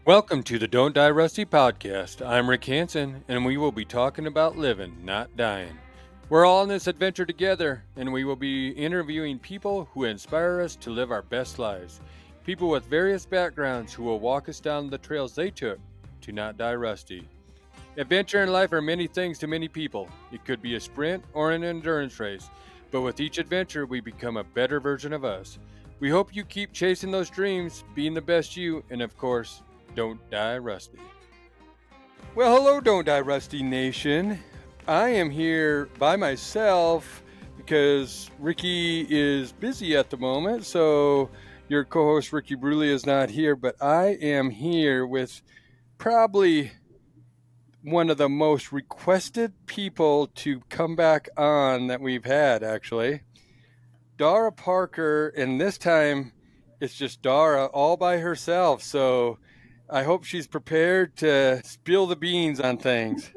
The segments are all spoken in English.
Welcome to the Don't Die Rusty podcast. I'm Rick Hanson, and we will be talking about living, not dying. We're all in this adventure together, and we will be interviewing people who inspire us to live our best lives. People with various backgrounds who will walk us down the trails they took to not die rusty. Adventure in life are many things to many people. It could be a sprint or an endurance race, but with each adventure, we become a better version of us. We hope you keep chasing those dreams, being the best you, and of course, don't die rusty. Well, hello, Don't Die Rusty Nation. I am here by myself because Ricky is busy at the moment, so your co-host Ricky Bruley is not here, but I am here with probably one of the most requested people to come back on that we've had, actually. Dara Parker, and this time it's just Dara all by herself, so I hope she's prepared to spill the beans on things.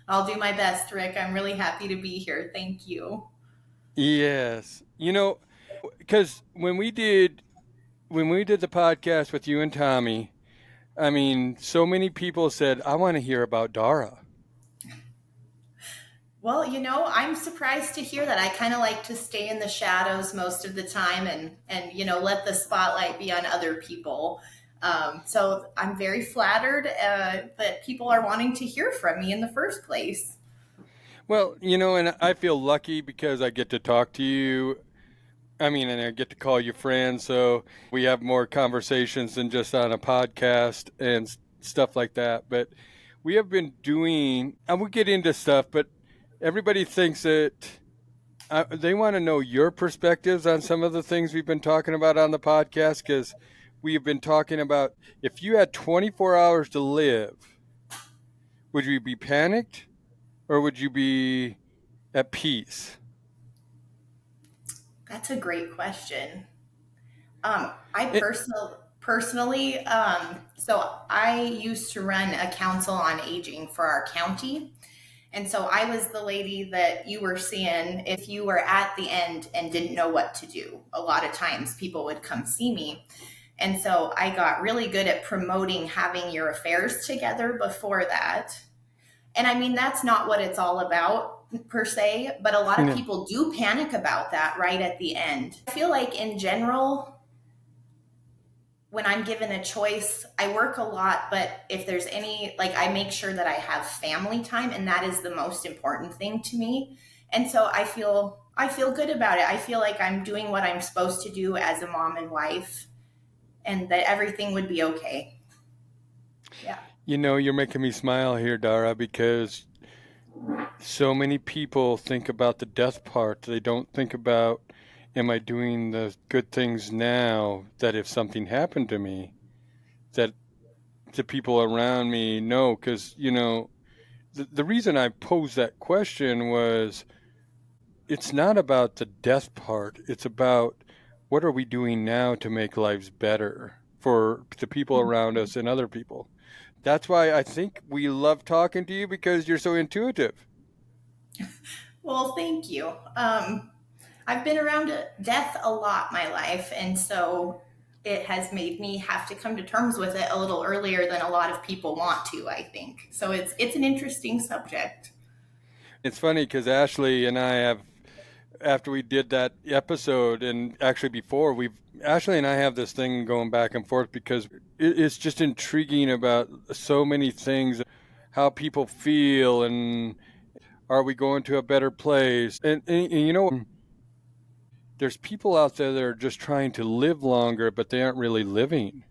I'll do my best, Rick. I'm really happy to be here. Thank you. Yes. Because when we did the podcast with you and Tommy, I mean, so many people said, I want to hear about Dara. Well, I'm surprised to hear that. I kind of like to stay in the shadows most of the time and let the spotlight be on other people. So I'm very flattered that people are wanting to hear from me in the first place. Well, and I feel lucky because I get to talk to you. I mean, and I get to call you friends, so we have more conversations than just on a podcast and stuff like that. But we have been doing, and we'll get into stuff, but everybody thinks that they want to know your perspectives on some of the things we've been talking about on the podcast, because we have been talking about if you had 24 hours to live, would you be panicked or would you be at peace? That's a great question. I It, personally, so I used to run a council on aging for our county. And so I was the lady that you were seeing if you were at the end and didn't know what to do. A lot of times people would come see me. And so I got really good at promoting having your affairs together before that. And I mean, that's not what it's all about per se, but a lot of people do panic about that right at the end. I feel like in general, when I'm given a choice, I work a lot, but if there's any, like, I make sure that I have family time, and that is the most important thing to me. And so I feel good about it. I feel like I'm doing what I'm supposed to do as a mom and wife, and that everything would be okay. Yeah. you're making me smile here, Dara, because so many people think about the death part. They don't think about, am I doing the good things now that if something happened to me, that the people around me know? Because, the reason I posed that question was it's not about the death part. It's about what are we doing now to make lives better for the people around us and other people. That's why I think we love talking to you, because you're so intuitive. Well, thank you. I've been around death a lot my life, and so it has made me have to come to terms with it a little earlier than a lot of people want to, I think. So it's an interesting subject. It's funny because Ashley and I have, after we did that episode, and actually before, Ashley and I have this thing going back and forth because it's just intriguing about so many things, how people feel, and are we going to a better place? And there's people out there that are just trying to live longer, but they aren't really living.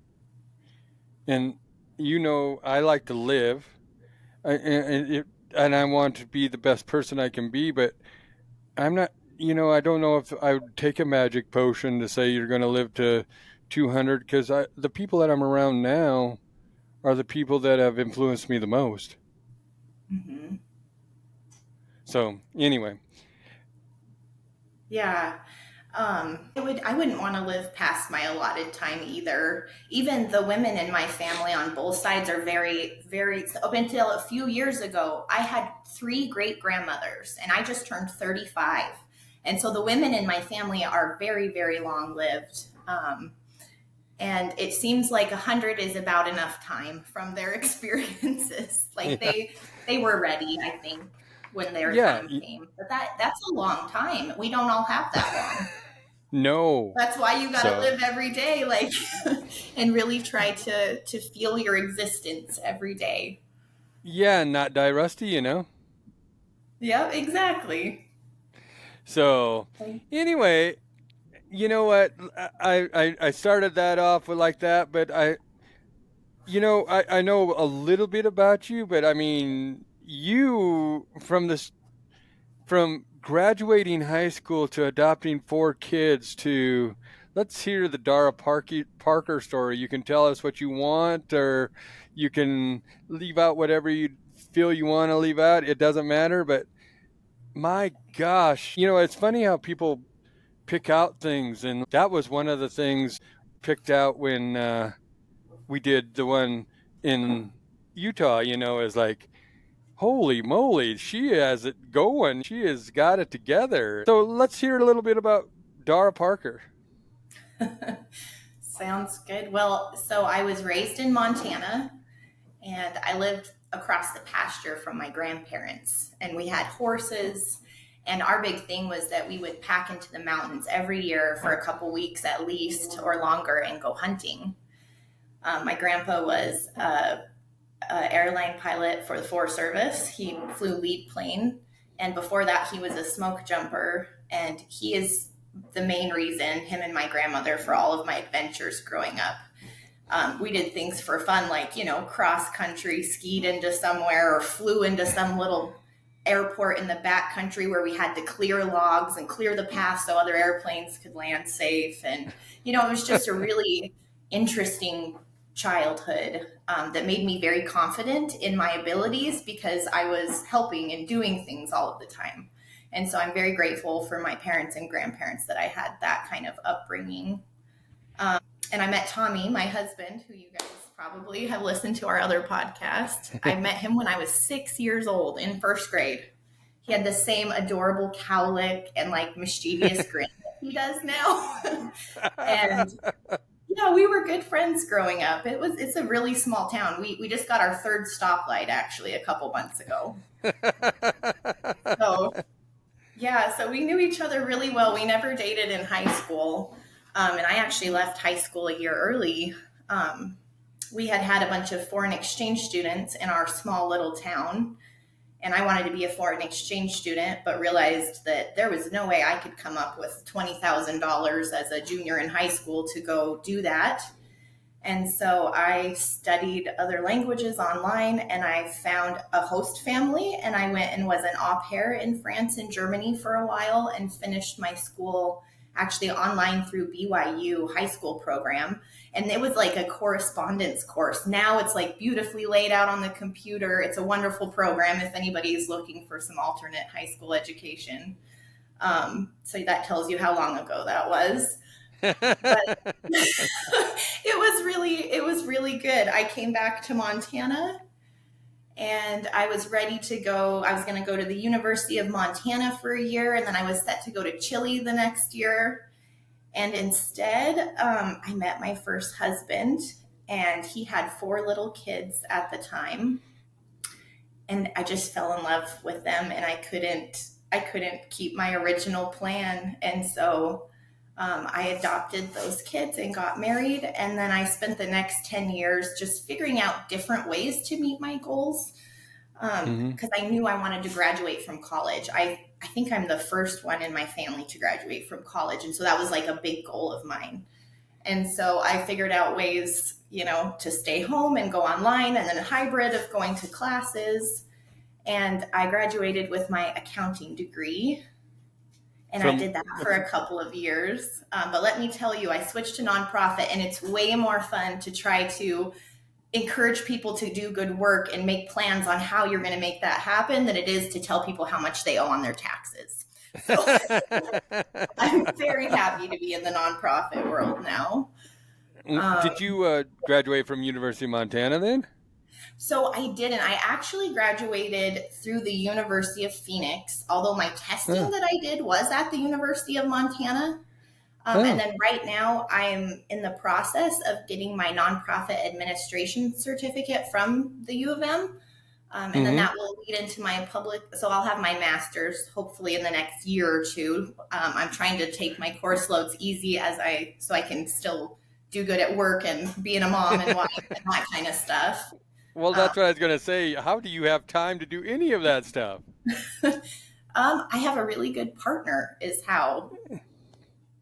And I like to live, and I want to be the best person I can be, but I'm not. I don't know if I would take a magic potion to say you're going to live to 200, because the people that I'm around now are the people that have influenced me the most. Mm-hmm. So anyway. Yeah. I wouldn't want to live past my allotted time either. Even the women in my family on both sides are very, very, up until a few years ago, I had 3 great grandmothers and I just turned 35. And so the women in my family are very, very long lived. And it seems like 100 is about enough time from their experiences. Like Yeah. they were ready, I think, when their Yeah. time came. But that's a long time. We don't all have that long. No. That's why you got to So, live every day, like, and really try to feel your existence every day. yeah, and not die rusty, you know? Yep, exactly. So, anyway, you know what? I started that off with like that, but I know a little bit about you, but I mean, you from graduating high school to adopting 4 kids to let's hear the Parker story. You can tell us what you want, or you can leave out whatever you feel you want to leave out. It doesn't matter. But my gosh, it's funny how people pick out things, and that was one of the things picked out when we did the one in Utah. Is like, holy moly, she has it going. She has got it together. So let's hear a little bit about Dara Parker. Sounds good. Well, so I was raised in Montana and I lived across the pasture from my grandparents, and we had horses. And our big thing was that we would pack into the mountains every year for a couple weeks at least or longer and go hunting. My grandpa was a airline pilot for the Forest Service. He flew lead plane, and before that, he was a smoke jumper. And he is the main reason, him and my grandmother, for all of my adventures growing up. We did things for fun, like, cross country, skied into somewhere, or flew into some little airport in the back country where we had to clear logs and clear the path so other airplanes could land safe. And, it was just a really interesting childhood that made me very confident in my abilities because I was helping and doing things all of the time. And so I'm very grateful for my parents and grandparents that I had that kind of upbringing. And I met Tommy, my husband, who you guys probably have listened to our other podcast. I met him when I was 6 years old in first grade. He had the same adorable cowlick and like mischievous grin that he does now. And yeah, we were good friends growing up. It's a really small town. We just got our third stoplight actually a couple months ago. So yeah, so we knew each other really well. We never dated in high school. And I actually left high school a year early. We had a bunch of foreign exchange students in our small little town. And I wanted to be a foreign exchange student, but realized that there was no way I could come up with $20,000 as a junior in high school to go do that. And so I studied other languages online, and I found a host family, and I went and was an au pair in France and Germany for a while and finished my school actually online through BYU high school program. And it was like a correspondence course. Now it's like beautifully laid out on the computer. It's a wonderful program if anybody is looking for some alternate high school education. So that tells you how long ago that was. But it was really good. I came back to Montana and I was ready to go. I was going to go to the University of Montana for a year, and then I was set to go to Chile the next year. And instead, I met my first husband, and he had 4 little kids at the time. And I just fell in love with them, and I couldn't keep my original plan. And so I adopted those kids and got married. And then I spent the next 10 years just figuring out different ways to meet my goals. Because I knew I wanted to graduate from college. I think I'm the first one in my family to graduate from college. And so that was like a big goal of mine. And so I figured out ways, to stay home and go online, and then a hybrid of going to classes. And I graduated with my accounting degree. And I did that for a couple of years. But let me tell you, I switched to nonprofit, and it's way more fun to try to encourage people to do good work and make plans on how you're going to make that happen than it is to tell people how much they owe on their taxes. So I'm very happy to be in the nonprofit world now. Did you graduate from University of Montana then? So I didn't. I actually graduated through the University of Phoenix, although my testing that I did was at the University of Montana. And Oh. then right now, I'm in the process of getting my nonprofit administration certificate from the U of M. And then Mm-hmm. that will lead into my public. So I'll have my master's hopefully in the next year or two. I'm trying to take my course loads easy so I can still do good at work and being a mom and wife and that kind of stuff. Well, Um, that's what I was gonna say. How do you have time to do any of that stuff? I have a really good partner, is how.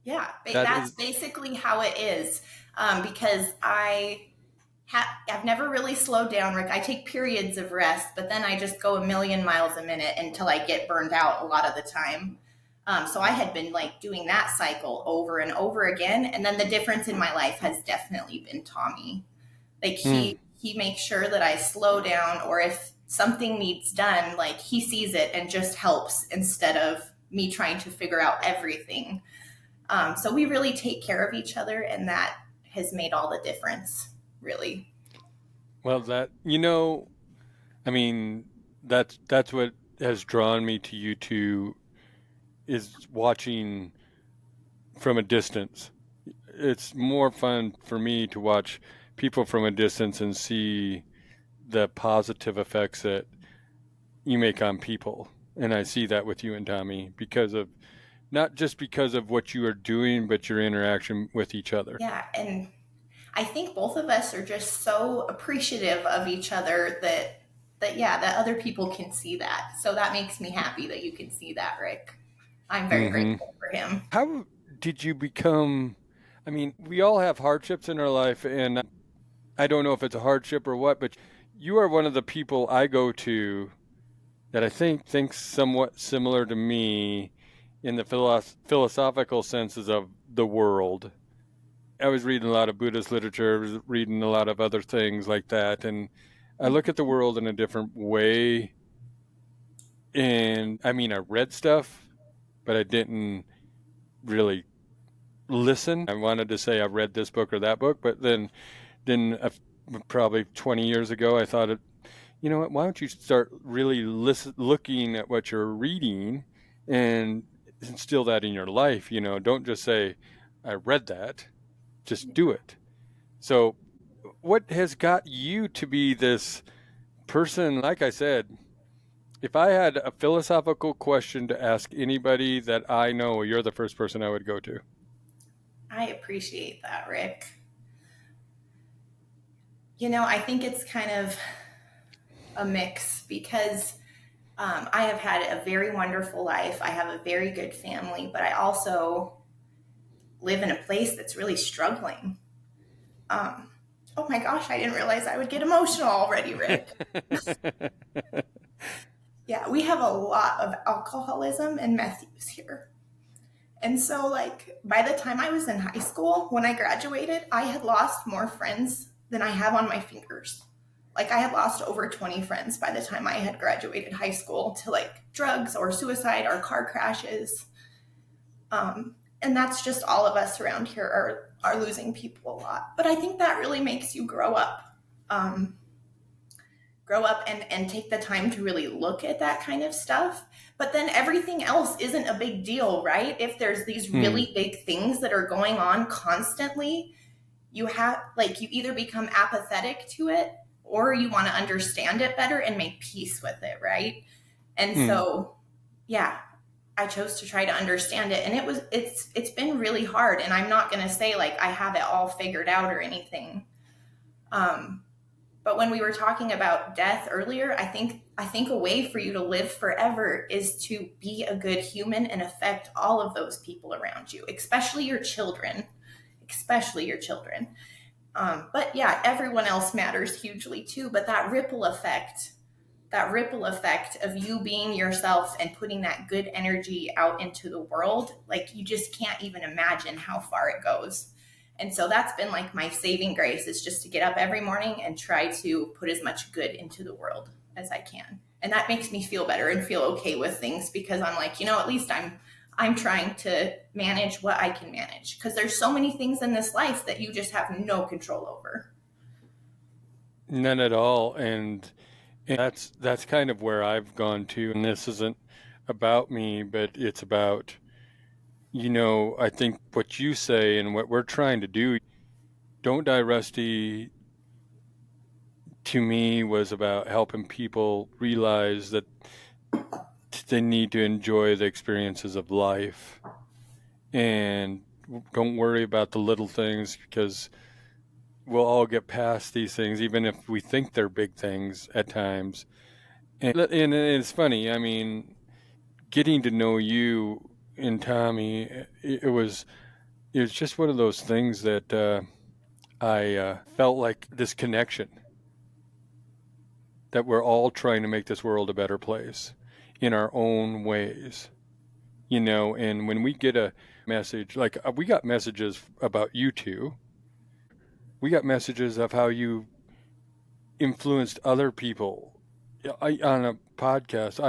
Yeah, That that's is. basically how it is. Because I've never really slowed down, Rick. I take periods of rest, but then I just go a million miles a minute until I get burned out a lot of the time. So I had been like doing that cycle over and over again, and then the difference in my life has definitely been Tommy. Like Mm. he makes sure that I slow down, or if something needs done, like he sees it and just helps instead of me trying to figure out everything. So we really take care of each other, and that has made all the difference, really. Well, I mean, that's what has drawn me to you two is watching from a distance. It's more fun for me to watch people from a distance and see the positive effects that you make on people. And I see that with you and Tommy because of not just because of what you are doing, but your interaction with each other. Yeah, and I think both of us are just so appreciative of each other that other people can see that. So that makes me happy that you can see that, Rick. I'm very Mm-hmm. grateful for him. How did you become? I mean, we all have hardships in our life, and I don't know if it's a hardship or what, but you are one of the people I go to that I think thinks somewhat similar to me in the philosophical senses of the world. I was reading a lot of Buddhist literature, I was reading a lot of other things like that, and I look at the world in a different way. And I mean, I read stuff, but I didn't really listen. I wanted to say I read this book or that book, but then probably 20 years ago, I thought, you know what? Why don't you start really looking at what you're reading and instill that in your life? Don't just say, I read that, just do it. So, what has got you to be this person? Like I said, if I had a philosophical question to ask anybody that I know, you're the first person I would go to. I appreciate that, Rick. I think it's kind of a mix because I have had a very wonderful life. I have a very good family, but I also live in a place that's really struggling. Um, oh my gosh, I didn't realize I would get emotional already, Rick. Yeah, we have a lot of alcoholism and meth use here. And so, like, by the time I was in high school, when I graduated, I had lost more friends than I have on my fingers. Like, I had lost over 20 friends by the time I had graduated high school to like drugs or suicide or car crashes. And that's just all of us around here are losing people a lot. But I think that really makes you grow up. Grow up and take the time to really look at that kind of stuff. But then everything else isn't a big deal, right? If there's these Hmm. really big things that are going on constantly, you either become apathetic to it or you want to understand it better and make peace with it, right? And Hmm. so, yeah, I chose to try to understand it, and it's been really hard, and I'm not going to say like I have it all figured out or anything. Um, but when we were talking about death earlier, I think a way for you to live forever is to be a good human and affect all of those people around you, especially your children, especially your children. But yeah, everyone else matters hugely too. But that ripple effect of you being yourself and putting that good energy out into the world, like you just can't even imagine how far it goes. And so that's been like my saving grace, is just to get up every morning and try to put as much good into the world as I can. And that makes me feel better and feel okay with things, because I'm like, at least I'm trying to manage what I can manage, because there's so many things in this life that you just have no control over. None at all. And that's kind of where I've gone to. And this isn't about me, but it's about I think what you say and what we're trying to do, Don't Die Rusty, to me was about helping people realize that they need to enjoy the experiences of life and don't worry about the little things, because we'll all get past these things, even if we think they're big things at times. And it's funny, I mean, getting to know you and Tommy, it was just one of those things that I felt like this connection, that we're all trying to make this world a better place in our own ways. And when we get a message, like we got messages about you two, we got messages of how you influenced other people. On a podcast.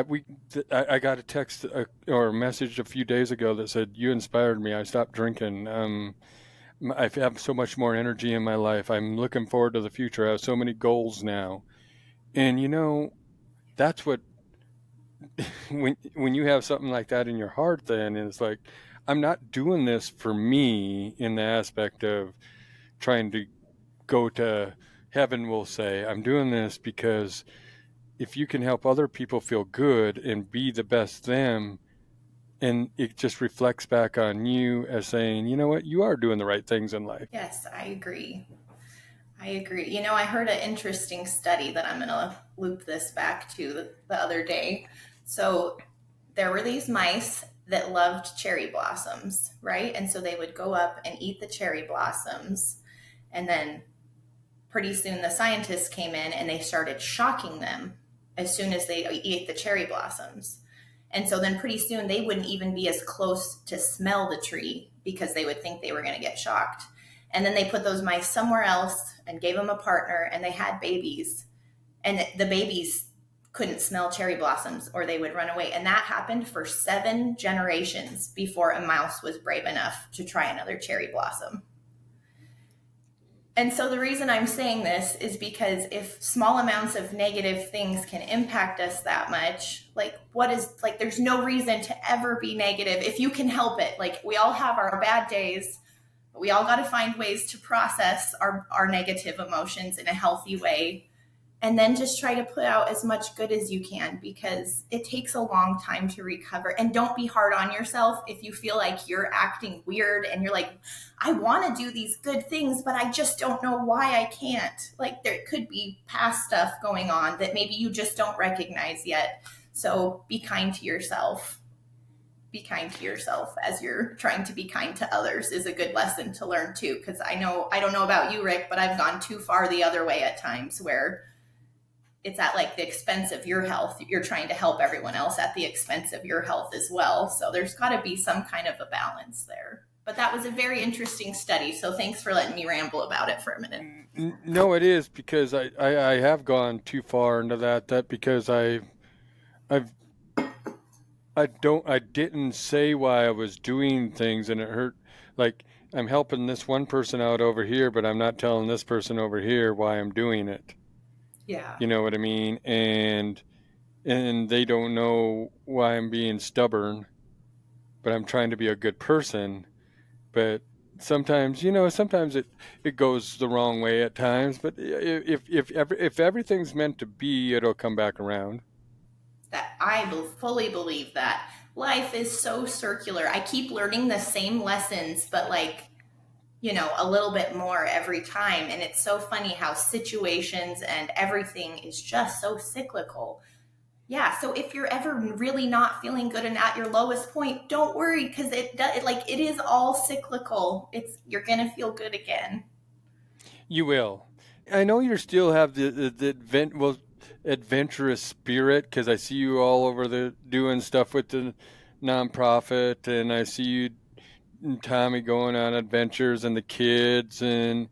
I got a text or a message a few days ago that said, "You inspired me. I stopped drinking. I have so much more energy in my life. I'm looking forward to the future. I have so many goals now." And that's what when you have something like that in your heart, then it's like, I'm not doing this for me in the aspect of trying to go to heaven, we'll say. I'm doing this because if you can help other people feel good and be the best them, and it just reflects back on you as saying, you know what, you are doing the right things in life. Yes, I agree. I agree. I heard an interesting study that I'm going to loop this back to the other day. So there were these mice that loved cherry blossoms, right? And so they would go up and eat the cherry blossoms. And then pretty soon the scientists came in and they started shocking them as soon as they ate the cherry blossoms. And so then pretty soon they wouldn't even be as close to smell the tree because they would think they were going to get shocked. And then they put those mice somewhere else and gave them a partner, and they had babies. And the babies couldn't smell cherry blossoms or they would run away. And that happened for 7 generations before a mouse was brave enough to try another cherry blossom. And so the reason I'm saying this is because if small amounts of negative things can impact us that much, there's no reason to ever be negative if you can help it. Like, we all have our bad days, but we all got to find ways to process our negative emotions in a healthy way. And then just try to put out as much good as you can, because it takes a long time to recover. And don't be hard on yourself if you feel like you're acting weird and you're like, I want to do these good things, but I just don't know why I can't. Like, there could be past stuff going on that maybe you just don't recognize yet. So be kind to yourself. Be kind to yourself as you're trying to be kind to others is a good lesson to learn too. Because I don't know about you, Rick, but I've gone too far the other way at times where it's at like the expense of your health. You're trying to help everyone else at the expense of your health as well. So there's got to be some kind of a balance there. But that was a very interesting study. So thanks for letting me ramble about it for a minute. No, it is, because I have gone too far into that because I've I didn't say why I was doing things, and it hurt. Like, I'm helping this one person out over here, but I'm not telling this person over here why I'm doing it. Yeah. You know what I mean? And they don't know why I'm being stubborn, but I'm trying to be a good person. But sometimes, sometimes it goes the wrong way at times. But if everything's meant to be, it'll come back around. That I fully believe that. Life is so circular. I keep learning the same lessons, but a little bit more every time. And it's so funny how situations and everything is just so cyclical. Yeah, so if you're ever really not feeling good and at your lowest point, don't worry, because it is all cyclical. You're gonna feel good again. You will. I know you still have the adventurous spirit, because I see you all over the doing stuff with the nonprofit, and I see you and Tommy going on adventures, and the kids, and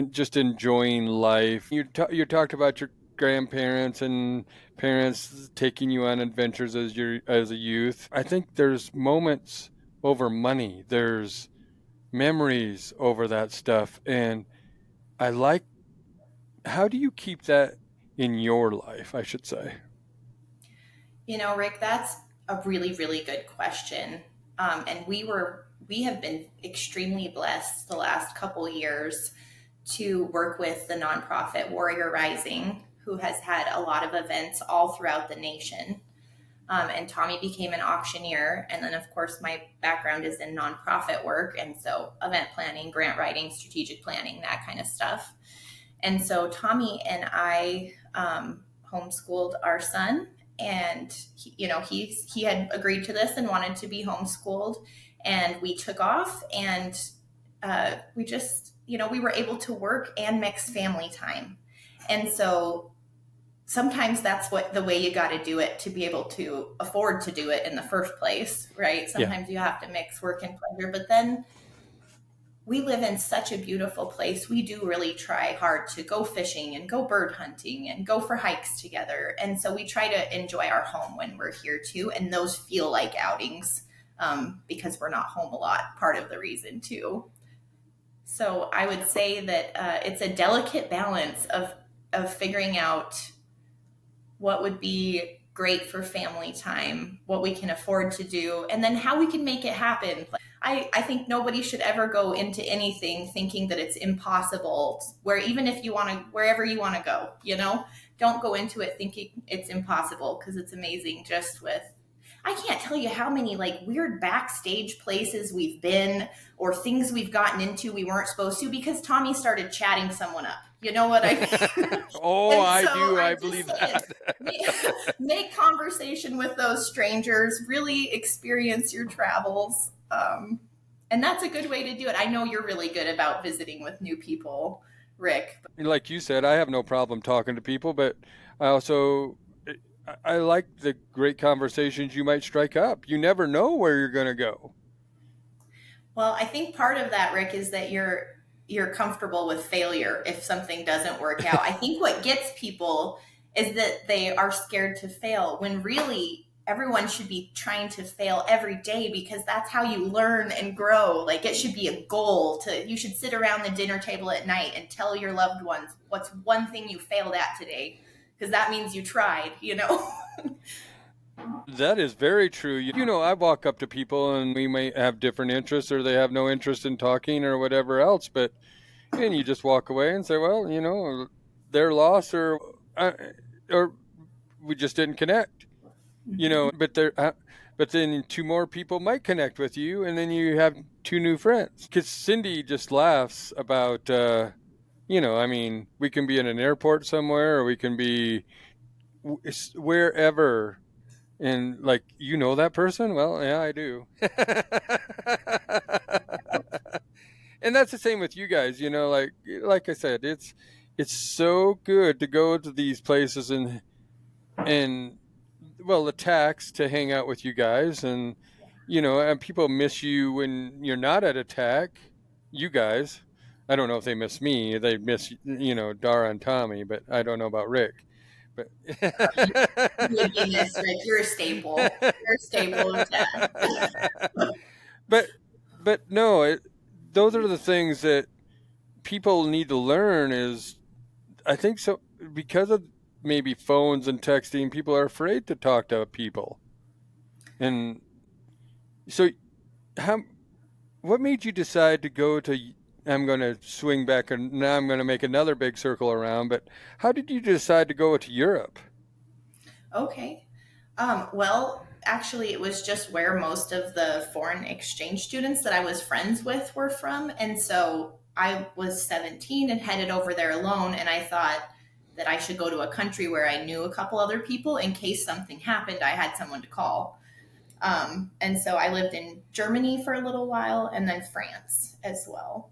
just enjoying life. You talked about your grandparents and parents taking you on adventures as a youth. I think there's moments over money. There's memories over that stuff, and I like, how do you keep that in your life, I should say? Rick, that's a really, really good question. And we were we have been extremely blessed the last couple years to work with the nonprofit Warrior Rising, who has had a lot of events all throughout the nation. And Tommy became an auctioneer. And then, of course, my background is in nonprofit work. And so event planning, grant writing, strategic planning, that kind of stuff. And so Tommy and I homeschooled our son. And, he had agreed to this and wanted to be homeschooled. And we took off and we just, we were able to work and mix family time. And so sometimes that's the way you got to do it to be able to afford to do it in the first place, right? Sometimes you have to mix work and pleasure, but then we live in such a beautiful place. We do really try hard to go fishing and go bird hunting and go for hikes together. And so we try to enjoy our home when we're here too. And those feel like outings because we're not home a lot, part of the reason too. So I would say that it's a delicate balance of figuring out what would be great for family time, what we can afford to do, and then how we can make it happen. I think nobody should ever go into anything thinking that it's impossible, where even if you want to, wherever you want to go, don't go into it thinking it's impossible, because it's amazing just with, I can't tell you how many like weird backstage places we've been or things we've gotten into we weren't supposed to because Tommy started chatting someone up. You know what I mean? Oh, I do. I believe that. Make conversation with those strangers, really experience your travels. And that's a good way to do it. I know you're really good about visiting with new people, Rick. Like you said, I have no problem talking to people, but I like the great conversations you might strike up. You never know where you're going to go. Well, I think part of that, Rick, is that you're comfortable with failure if something doesn't work out. I think what gets people is that they are scared to fail, when really everyone should be trying to fail every day, because that's how you learn and grow. Like, it should be a goal you should sit around the dinner table at night and tell your loved ones what's one thing you failed at today, because that means you tried, That is very true. I walk up to people and we may have different interests, or they have no interest in talking or whatever else, and you just walk away and say, well, their loss, or we just didn't connect, but then two more people might connect with you, and then you have two new friends. Because Cindy just laughs about, we can be in an airport somewhere, or we can be wherever. And like, that person? Well, yeah, I do. And that's the same with you guys, like I said, it's so good to go to these places and the tax to hang out with you guys, and and people miss you when you're not at attack. You guys, I don't know if they miss me. They miss, Dara and Tommy, but I don't know about Rick. But Rick, you're a staple. You're a staple of that. but no, those are the things that people need to learn. Is, I think so, because of maybe phones and texting, people are afraid to talk to people. And so, what made you decide to go to? I'm going to swing back, and now I'm going to make another big circle around. But how did you decide to go to Europe? Okay. Well, actually, it was just where most of the foreign exchange students that I was friends with were from. And so I was 17 and headed over there alone. And I thought that I should go to a country where I knew a couple other people in case something happened. I had someone to call. And so I lived in Germany for a little while, and then France as well.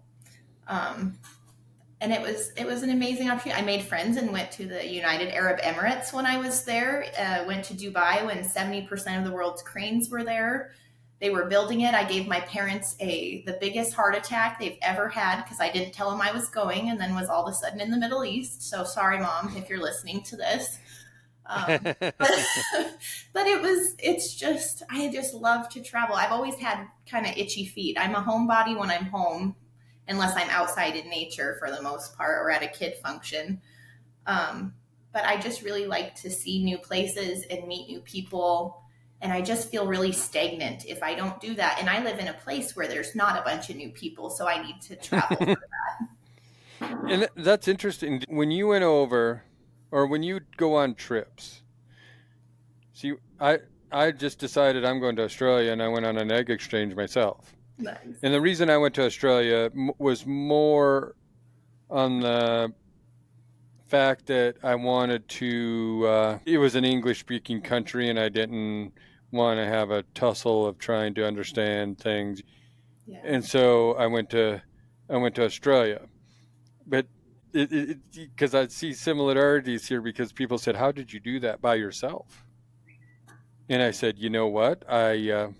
And it was an amazing opportunity. I made friends and went to the United Arab Emirates when I was there. Went to Dubai when 70% of the world's cranes were there. They were building it. I gave my parents the biggest heart attack they've ever had, because I didn't tell them I was going, and then was all of a sudden in the Middle East. So sorry, Mom, if you're listening to this. But I just love to travel. I've always had kind of itchy feet. I'm a homebody when I'm home, unless I'm outside in nature for the most part, or at a kid function. But I just really like to see new places and meet new people And I just feel really stagnant if I don't do that. And I live in a place where there's not a bunch of new people, so I need to travel for that. And that's interesting. When you went over, or when you go on trips, see, I just decided I'm going to Australia, and I went on an egg exchange myself. Nice. And the reason I went to Australia was more on the fact that I wanted to. It was an English-speaking country, and I didn't want to have a tussle of trying to understand things. Yeah. And so I went to Australia. But because I see similarities here, because people said, "How did you do that by yourself?" And I said, "You know what? I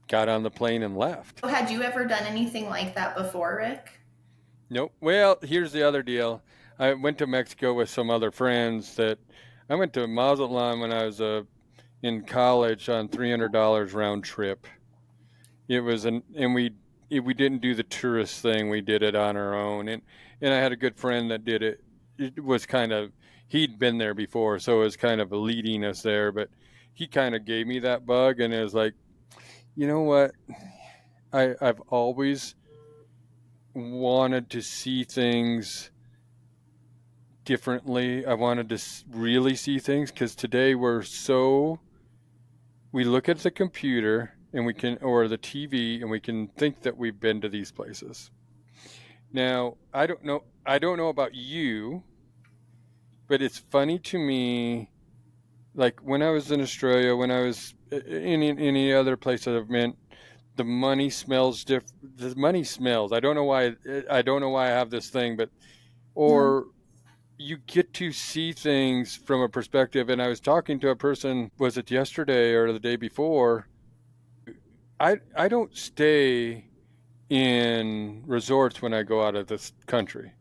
got on the plane and left." So had you ever done anything like that before, Rick? Nope. Well, here's the other deal. I went to Mexico with some other friends. That I went to Mazatlan when I was in college on $300 round trip. It was and we didn't do the tourist thing. We did it on our own, and I had a good friend that did it. It was kind of, he'd been there before, so it was kind of leading us there. But he kind of gave me that bug, and it was like, you know what? I've always wanted to see things differently. I wanted to really see things, because today we look at the computer and we can, or the TV, and we can think that we've been to these places. Now, I don't know about you, but it's funny to me, like when I was in Australia, when I was in any other place that I've been, the money smells different. The money smells. I don't know why. I don't know why I have this thing, but or you get to see things from a perspective. And I was talking to a person, was it yesterday or the day before? I don't stay in resorts when I go out of this country.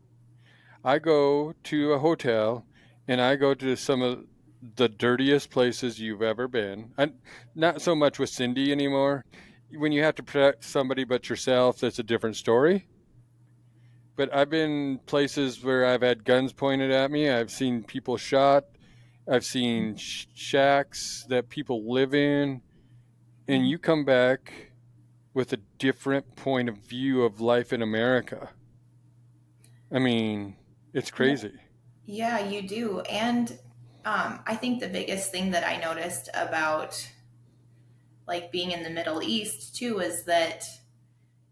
I go to a hotel, and I go to some of the dirtiest places you've ever been. Not so much with Cindy anymore. When you have to protect somebody but yourself, that's a different story. But I've been places where I've had guns pointed at me. I've seen people shot. I've seen shacks that people live in. And you come back with a different point of view of life in America. I mean, it's crazy. Yeah, you do. And I think the biggest thing that I noticed about like being in the Middle East too is that,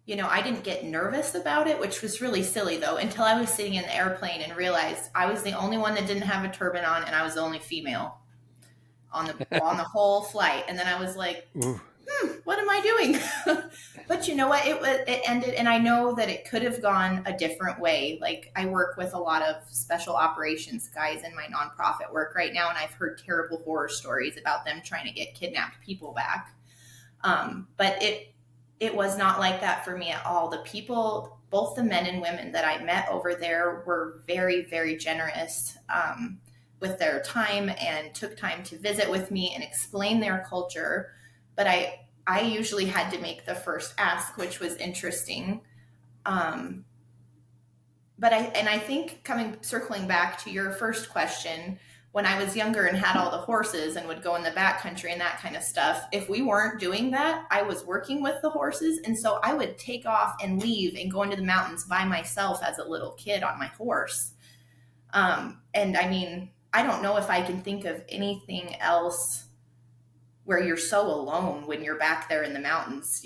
I didn't get nervous about it, which was really silly though, until I was sitting in the airplane and realized I was the only one that didn't have a turban on, and I was the only female on the whole flight. And then I was like, what am I doing? But you know what? It ended, and I know that it could have gone a different way. Like I work with a lot of special operations guys in my nonprofit work right now, and I've heard terrible horror stories about them trying to get kidnapped people back. But it was not like that for me at all. The people, both the men and women that I met over there, were very, very generous with their time, and took time to visit with me and explain their culture. But I usually had to make the first ask, which was interesting. But I think circling back to your first question, when I was younger and had all the horses and would go in the backcountry and that kind of stuff, if we weren't doing that, I was working with the horses. And so I would take off and leave and go into the mountains by myself as a little kid on my horse. And I mean, I don't know if I can think of anything else where you're so alone when you're back there in the mountains,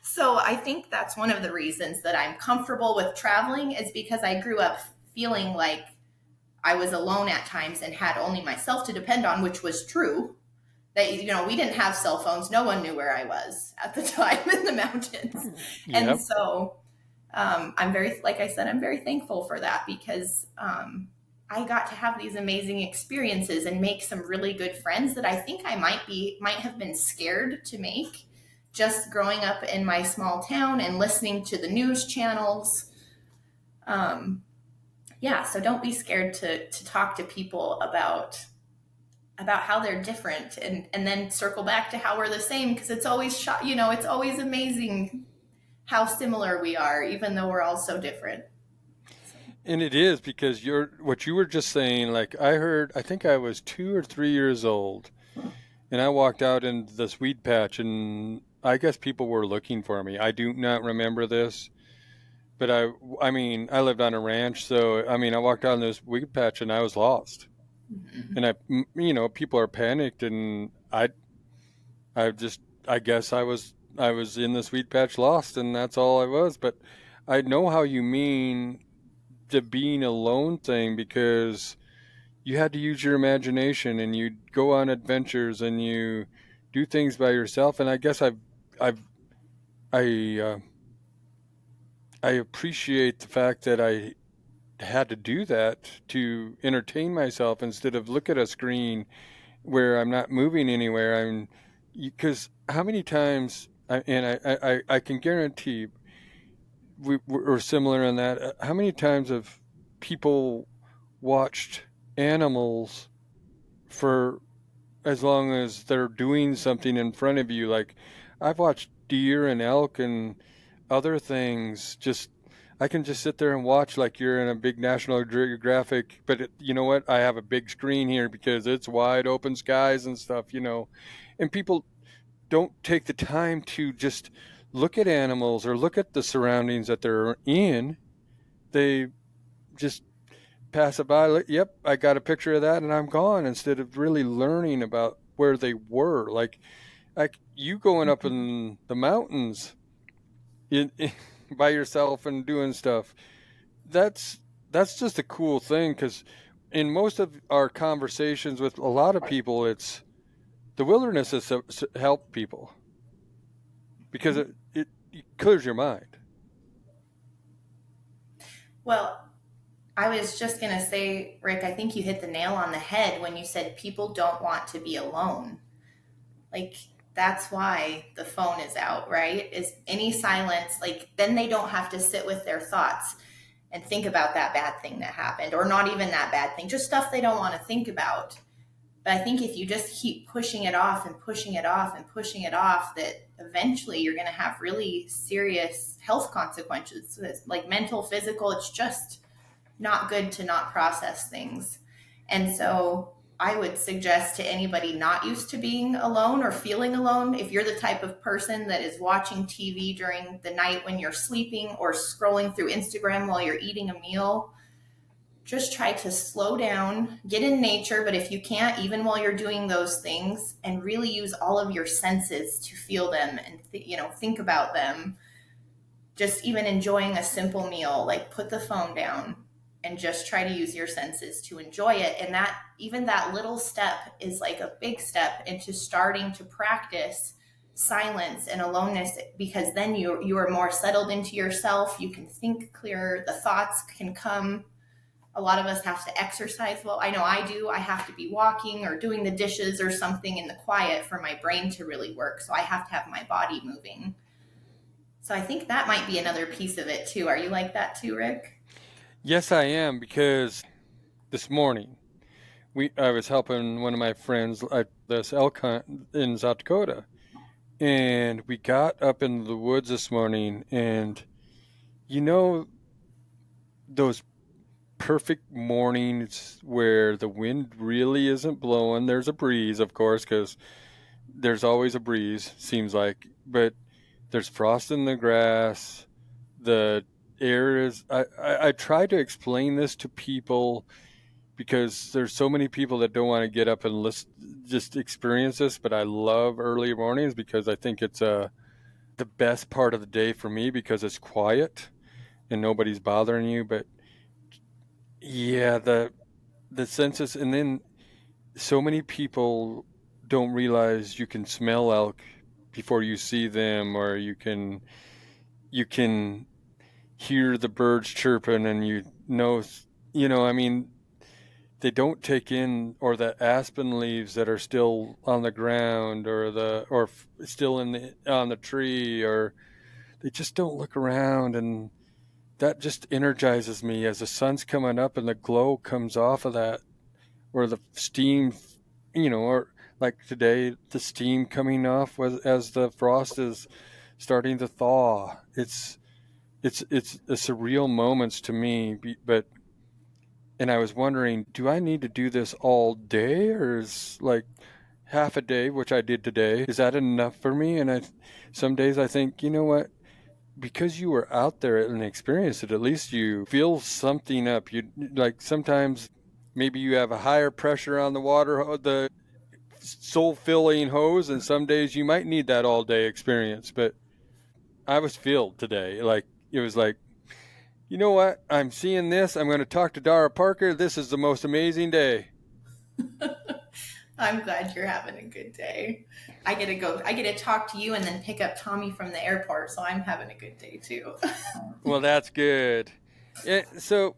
so I think that's one of the reasons that I'm comfortable with traveling, is because I grew up feeling like I was alone at times and had only myself to depend on, which was true. That, we didn't have cell phones. No one knew where I was at the time in the mountains. Yep. And so like I said, I'm very thankful for that, because I got to have these amazing experiences and make some really good friends that I think I might have been scared to make, just growing up in my small town and listening to the news channels. So don't be scared to talk to people about how they're different, and then circle back to how we're the same, because it's always it's always amazing how similar we are, even though we're all so different. And it is because what you were just saying, like I think I was 2 or 3 years old and I walked out in this weed patch and I guess people were looking for me. I do not remember this, but I mean, I lived on a ranch. So, I mean, I walked out in this weed patch and I was lost Mhm. and people are panicked and I just, I guess I was in this weed patch lost and that's all I was. But I know how you mean the being alone thing because you had to use your imagination and you go on adventures and you do things by yourself. And I guess I've, I, I appreciate the fact that I had to do that to entertain myself instead of look at a screen where I'm not moving anywhere. Because how many times, I can guarantee we're similar in that. How many times have people watched animals for as long as they're doing something in front of you? Like I've watched deer and elk and other things. Just I can just sit there and watch like you're in a big National Geographic. But you know what? I have a big screen here because it's wide open skies and stuff. And people don't take the time to just look at animals or look at the surroundings that they're in. They just pass it by. Like, yep, I got a picture of that, and I'm gone. Instead of really learning about where they were, like you going up in the mountains in by yourself and doing stuff. That's that's just a cool thing because in most of our conversations with a lot of people, it's the wilderness has helped people because it clears your mind. Well, I was just going to say, Rick, I think you hit the nail on the head when you said people don't want to be alone. Like, that's why the phone is out, right? Is any silence, like, then they don't have to sit with their thoughts and think about that bad thing that happened, or not even that bad thing, just stuff they don't want to think about. But I think if you just keep pushing it off and pushing it off and pushing it off, that eventually you're going to have really serious health consequences, like mental, physical. It's just not good to not process things. And so I would suggest to anybody not used to being alone or feeling alone, if you're the type of person that is watching TV during the night when you're sleeping or scrolling through Instagram while you're eating a meal, just try to slow down, get in nature. But if you can't, even while you're doing those things, and really use all of your senses to feel them and think about them. Just even enjoying a simple meal, like put the phone down and just try to use your senses to enjoy it. And that, even that little step, is like a big step into starting to practice silence and aloneness, because then you are more settled into yourself. You can think clearer, the thoughts can come. A lot of us have to exercise. Well, I know I do. I have to be walking or doing the dishes or something in the quiet for my brain to really work, so I have to have my body moving. So I think that might be another piece of it too. Are you like that too, Rick? Yes, I am because this morning I was helping one of my friends at this elk hunt in South Dakota, and we got up in the woods this morning, and you know those perfect mornings where the wind really isn't blowing. There's a breeze, of course, because there's always a breeze, seems like, but there's frost in the grass. The air is. I try to explain this to people because there's so many people that don't want to get up and just experience this. But I love early mornings because I think it's the best part of the day for me because it's quiet and nobody's bothering you. But yeah, the census, and then so many people don't realize you can smell elk before you see them, or you can hear the birds chirping, and I mean, they don't take in or the aspen leaves that are still on the ground or still on the tree, or they just don't look around. And that just energizes me as the sun's coming up and the glow comes off of that, or the steam, or like today, the steam coming off as the frost is starting to thaw. it's a surreal moments to me, but and I was wondering, do I need to do this all day, or is like half a day, which I did today, is that enough for me? And some days I think, you know what? Because you were out there and experienced it, at least you feel something up. You like sometimes maybe you have a higher pressure on the water, the soul filling hose, and some days you might need that all day experience. But I was filled today. Like it was like, you know what? I'm seeing this. I'm going to talk to Dara Parker. This is the most amazing day. I'm glad you're having a good day. I get to go. I get to talk to you and then pick up Tommy from the airport, so I'm having a good day too. Well, that's good. Yeah, so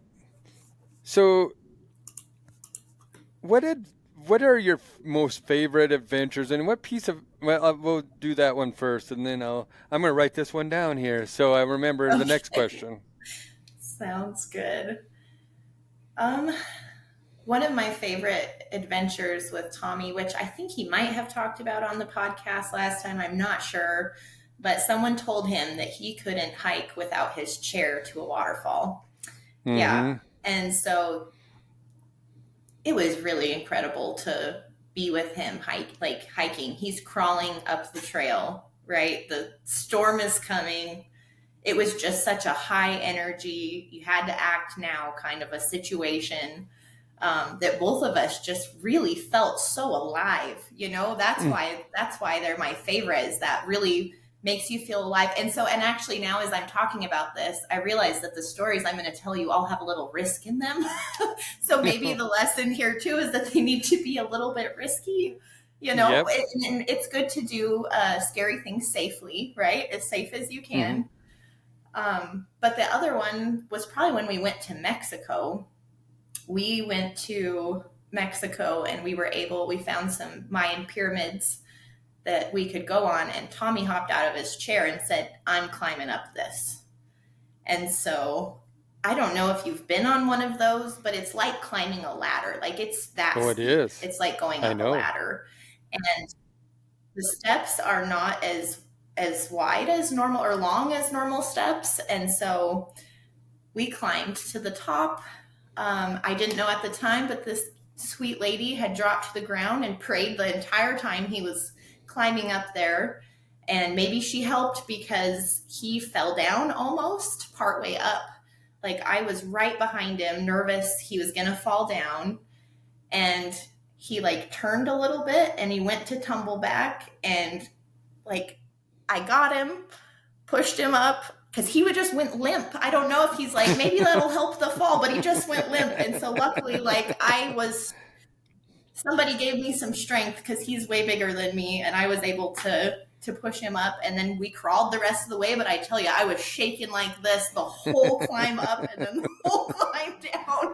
what are your most favorite adventures, and what piece of, well, we'll do that one first, and then I'm going to write this one down here so I remember the next Okay. question. Sounds good. Um, One of my favorite adventures with Tommy, which I think he might have talked about on the podcast last time, I'm not sure, but someone told him that he couldn't hike without his chair to a waterfall. Yeah. Mm-hmm. And so it was really incredible to be with him hiking. He's crawling up the trail, right? The storm is coming. It was just such a high energy, you had to act now kind of a situation, that both of us just really felt so alive. That's why they're my favorite, is that really makes you feel alive. And actually now, as I'm talking about this, I realize that the stories I'm going to tell you all have a little risk in them. So maybe the lesson here too is that they need to be a little bit risky. Yep. And it's good to do scary things safely, right? As safe as you Mm-hmm. can. But the other one was probably when we went to Mexico. We went to Mexico and we found some Mayan pyramids that we could go on. And Tommy hopped out of his chair and said, "I'm climbing up this." And so I don't know if you've been on one of those, but it's like climbing a ladder. Like it's that Oh, it steep. is. It's like going I up a know. ladder. And the steps are not as wide as normal or long as normal steps. And so we climbed to the top. I didn't know at the time, but this sweet lady had dropped to the ground and prayed the entire time he was climbing up there. And maybe she helped because he fell down almost partway up. Like I was right behind him, nervous he was going to fall down. And he like turned a little bit and he went to tumble back. And like I got him, pushed him up, because he would just went limp. I don't know if he's like, maybe that'll help the fall, but he just went limp. And so luckily, like somebody gave me some strength because he's way bigger than me, and I was able to push him up. And then we crawled the rest of the way. But I tell you, I was shaking like this the whole climb up and then the whole climb down.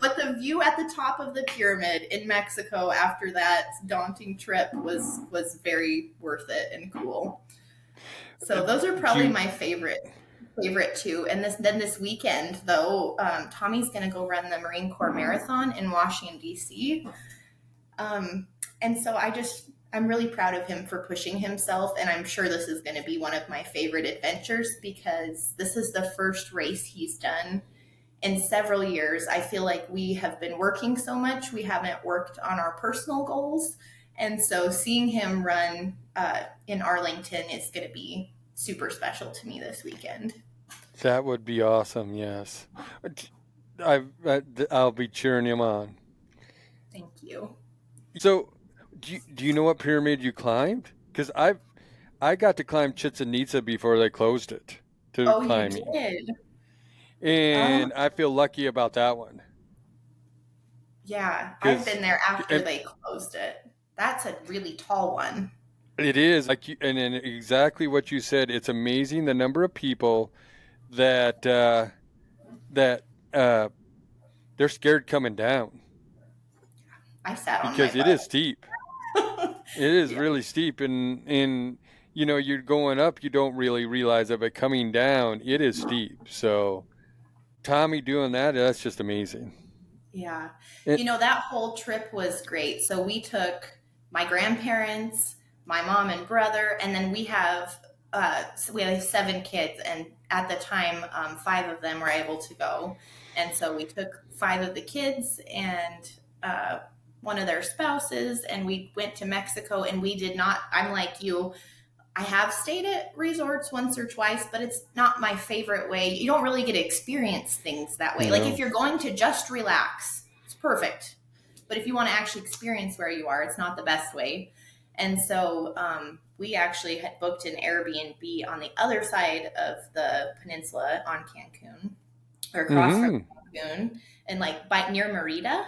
But the view at the top of the pyramid in Mexico after that daunting trip was very worth it and cool. So those are Do probably you, my favorite two. And this weekend though, Tommy's going to go run the Marine Corps Marathon in Washington D.C. And so I'm really proud of him for pushing himself, and I'm sure this is going to be one of my favorite adventures because this is the first race he's done in several years. I feel like we have been working so much, we haven't worked on our personal goals. And so seeing him run in Arlington is going to be super special to me this weekend. that would be awesome. Yes. I'll be cheering him on. Thank you. So, do you know what pyramid you climbed? Because I got to climb Chichen Itza before they closed it to Oh, you climbing, did? Oh, and I feel lucky about that one. yeah. I've Because been there after they closed it. That's a really tall one. it is like, and then exactly what you said. It's amazing the number of people that that uh, they're scared coming down I sat on my because it is butt. steep. It is Yeah. really steep, and you're going up, you don't really realize it, but coming down, it is steep. So Tommy doing that, that's just amazing. Yeah. It, That whole trip was great. So we took my grandparents, my mom and brother, and then we have so we have 7 kids, and at the time, 5 of them were able to go, and so we took 5 of the kids and one of their spouses, and we went to Mexico. And we did not. I'm like you. I have stayed at resorts once or twice, but it's not my favorite way. You don't really get to experience things that way. Like if No. you're going to just relax, it's perfect. But if you want to actually experience where you are, it's not the best way. And so we actually had booked an Airbnb on the other side of the peninsula on Cancun, or across from Mm-hmm. Cancun, and like by near Merida.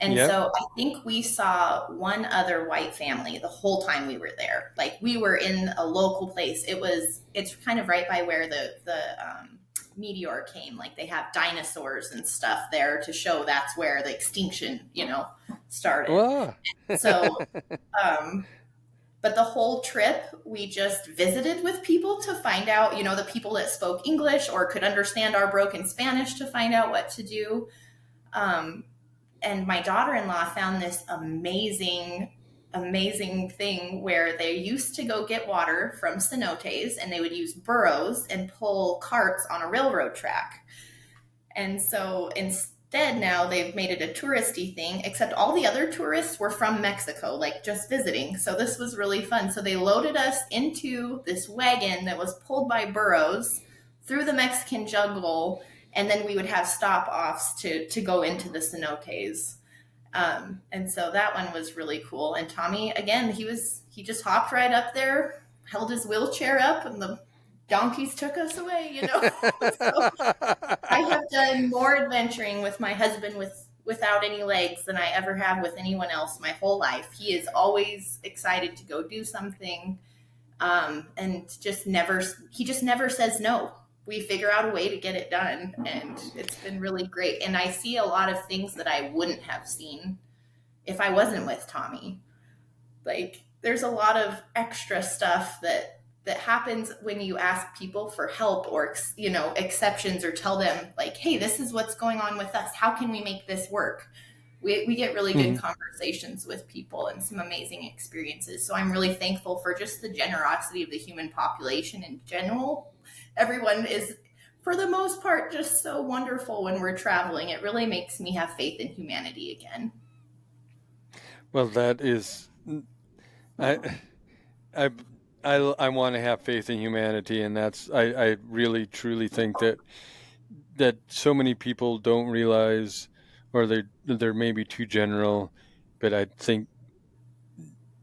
And Yep. so I think we saw one other white family the whole time we were there. Like we were in a local place. It's kind of right by where the meteor came. Like they have dinosaurs and stuff there to show that's where the extinction, started. Wow. So, um, but the whole trip, we just visited with people to find out, the people that spoke English or could understand our broken Spanish to find out what to do. Um, and my daughter-in-law found this amazing thing where they used to go get water from cenotes, and they would use burros and pull carts on a railroad track. And so instead now they've made it a touristy thing, except all the other tourists were from Mexico, like just visiting. So this was really fun. So they loaded us into this wagon that was pulled by burros through the Mexican jungle, and then we would have stop offs to go into the cenotes. And so that one was really cool. And Tommy, again, he just hopped right up there, held his wheelchair up, and the donkeys took us away. So I have done more adventuring with my husband without any legs than I ever have with anyone else my whole life. He is always excited to go do something, and he just never says no. We figure out a way to get it done, and it's been really great. And I see a lot of things that I wouldn't have seen if I wasn't with Tommy. Like there's a lot of extra stuff that happens when you ask people for help, or exceptions, or tell them like, hey, this is what's going on with us, how can we make this work. We get really good Mhm. conversations with people and some amazing experiences. So I'm really thankful for just the generosity of the human population in general. Everyone is, for the most part, just so wonderful when we're traveling. It really makes me have faith in humanity again. Well, that is, I, I, I want to have faith in humanity, and I really truly think that so many people don't realize, or they're maybe too general, but I think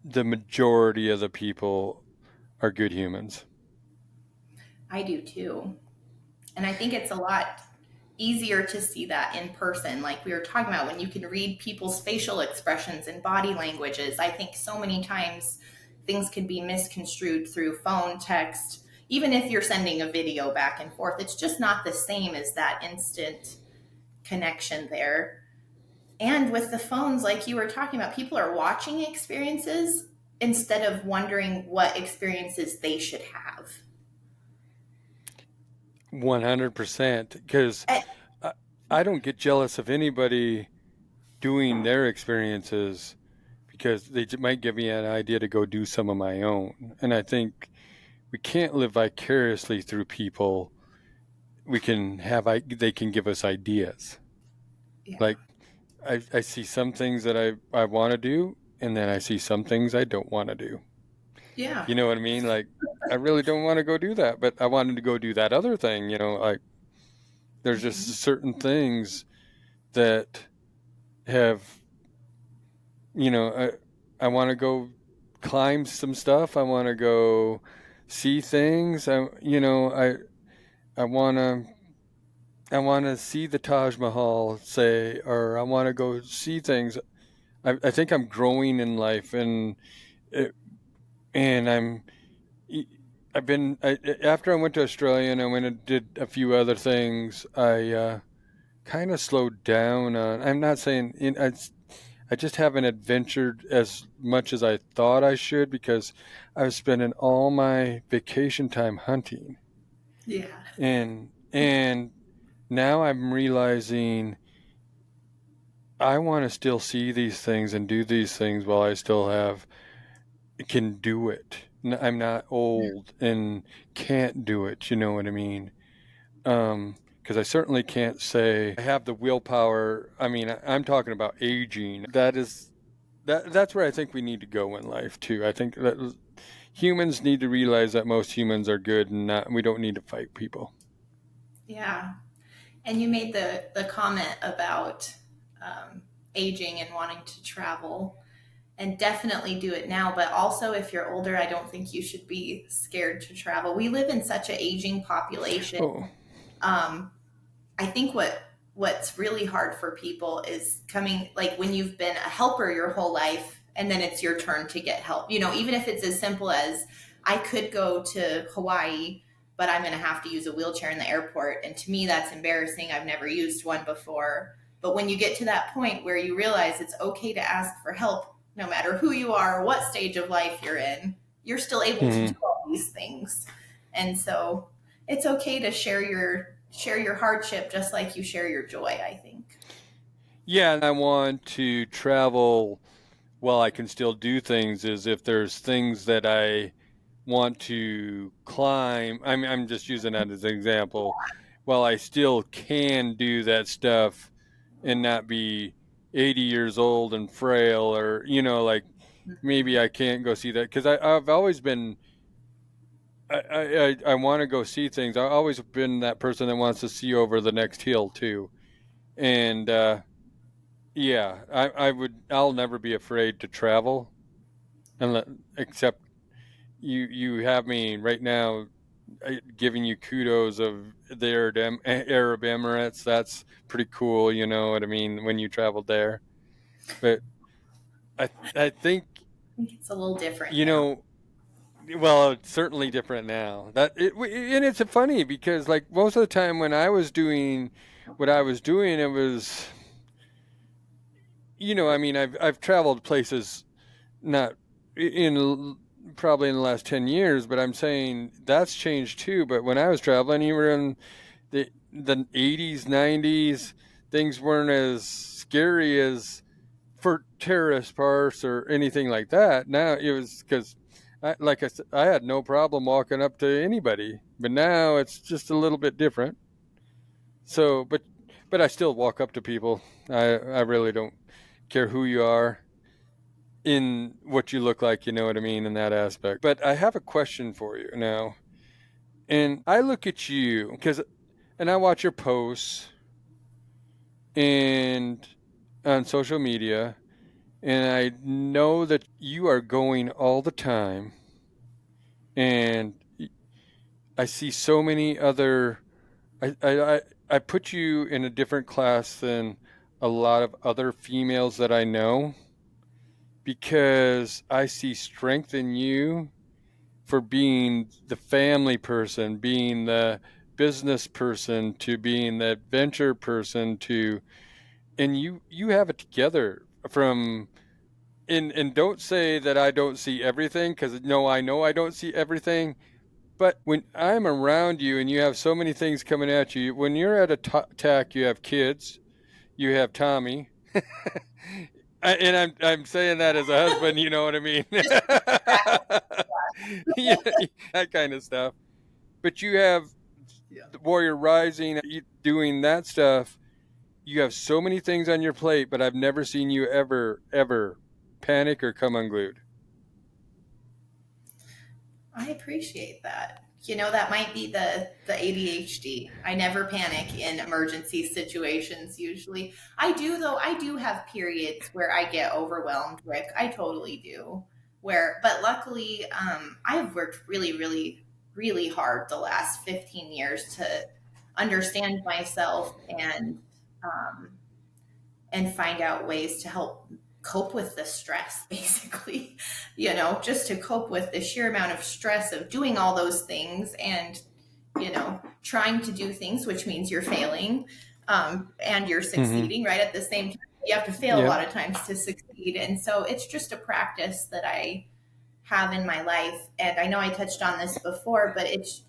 the majority of the people are good humans. I do too. And I think it's a lot easier to see that in person. Like we were talking about, when you can read people's facial expressions and body languages, I think so many times things can be misconstrued through phone, text. Even if you're sending a video back and forth, it's just not the same as that instant connection there. And with the phones, like you were talking about, people are watching experiences instead of wondering what experiences they should have. 100%. Because Eh, I, I don't get jealous of anybody doing their experiences, because they might give me an idea to go do some of my own. And I think we can't live vicariously through people. They can give us ideas. yeah. Like I see some things that I want to do, and then I see some things I don't want to do. Yeah. You know what I mean? Like I really don't want to go do that, but I wanted to go do that other thing. Like there's just Mhm. certain things that have, you know, I want to go climb some stuff. I want to go see things. I want to see the Taj Mahal, say, or I want to go see things. I think I'm growing in life, it, and I've been after I went to Australia and I went and did a few other things. I kind of slowed down on. I'm not saying I just haven't adventured as much as I thought I should, because I was spending all my vacation time hunting, Yeah. and now I'm realizing I want to still see these things and do these things while I still can do it. I'm not old and can't do it. You know what I mean? Because I certainly can't say I have the willpower. I mean, I'm talking about aging. That's where I think we need to go in life too. I think that humans need to realize that most humans are good and we don't need to fight people. Yeah. And you made the comment about aging and wanting to travel, and definitely do it now. But also, if you're older, I don't think you should be scared to travel. We live in such an aging population. Oh. Um, I think what's really hard for people is coming, like when you've been a helper your whole life and then it's your turn to get help. You know, even if it's as simple as I could go to Hawaii, but I'm going to have to use a wheelchair in the airport, and to me that's embarrassing. I've never used one before. But when you get to that point where you realize it's okay to ask for help, no matter who you are or what stage of life you're in, you're still able to do all these things. And so it's okay to share your hardship just like you share your joy, I think. Yeah, and I want to travel while I can still do things. Is if there's things that I want to climb. I'm just using that as an example. While I still can do that stuff and not be 80 years old and frail, or like maybe I can't go see that because I've always been. I want to go see things. I've always been that person that wants to see over the next hill too, and yeah, I'll never be afraid to travel, except you have me right now giving you kudos of the Arab Emirates. That's pretty cool. You know what I mean when you traveled there. But I think I think it's a little different you now. know. Well, it's certainly different now. And it's funny because like most of the time when I was doing what I was doing, it was I mean I've traveled places not in probably in the last 10 years, but I'm saying that's changed too. But when I was traveling, you were in the 80s, 90s, things weren't as scary as for terrorist parts or anything like that. Now it was because, like I said, I had no problem walking up to anybody, but now it's just a little bit different. So, but I still walk up to people. I really don't care who you are in what you look like, you know what I mean, in that aspect. But I have a question for you now. And I look at you and I watch your posts and on social media, and I know that you are going all the time. And I see so many other, I put you in a different class than a lot of other females that I know because I see strength in you for being the family person, being the business person, to being the adventure person, to and you have it together from and don't say that I don't see everything, because no, I know I don't see everything. But when I'm around you and you have so many things coming at you, when you're at a attack, you have kids, you have Tommy, and I'm saying that as a husband, you know what I mean? Just Yeah, that kind of stuff. But you have the Warrior Rising, doing that stuff. You have so many things on your plate, but I've never seen you ever panic or come unglued. I appreciate that. You know, that might be the ADHD. I never panic in emergency situations usually. I do though. I do have periods where I get overwhelmed, Rick. I totally do. But luckily, I've worked really, really, really hard the last 15 years to understand myself um, and find out ways to help cope with the stress, basically, just to cope with the sheer amount of stress of doing all those things and, trying to do things, which means you're failing, and you're Mm-hmm. succeeding right at the same time. You have to fail a Yep. lot of times to succeed. And so it's just a practice that I have in my life. And I know I touched on this before, but it's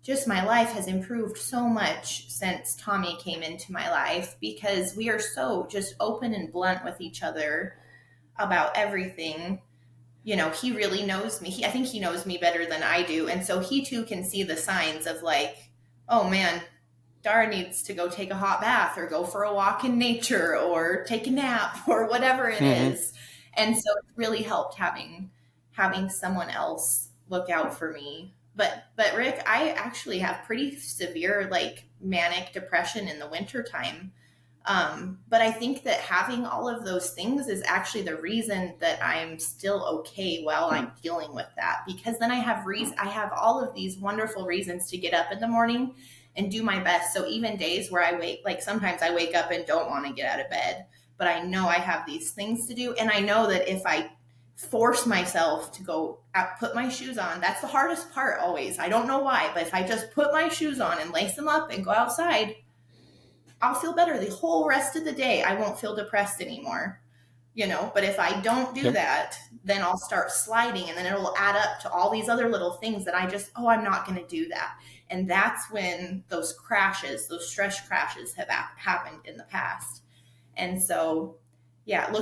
just my life has improved so much since Tommy came into my life because we are so just open and blunt with each other about everything. he really knows me. I think he knows me better than I do. And so he too can see the signs of like, oh man, Dara needs to go take a hot bath or go for a walk in nature or take a nap or whatever it Mm-hmm. is. And so it really helped having someone else look out for me. But Rick, I actually have pretty severe like manic depression in the wintertime. But I think that having all of those things is actually the reason that I'm still okay while I'm dealing with that. Because then I have all of these wonderful reasons to get up in the morning and do my best. So even days where like sometimes I wake up and don't want to get out of bed, but I know I have these things to do. And I know that if I force myself to go out, put my shoes on, that's the hardest part always. I don't know why, but if I just put my shoes on and lace them up and go outside, I'll feel better the whole rest of the day. I won't feel depressed anymore, But if I don't do Yep. that, then I'll start sliding and then it'll add up to all these other little things that I'm not going to do that. And that's when those stress crashes have happened in the past. And so, yeah,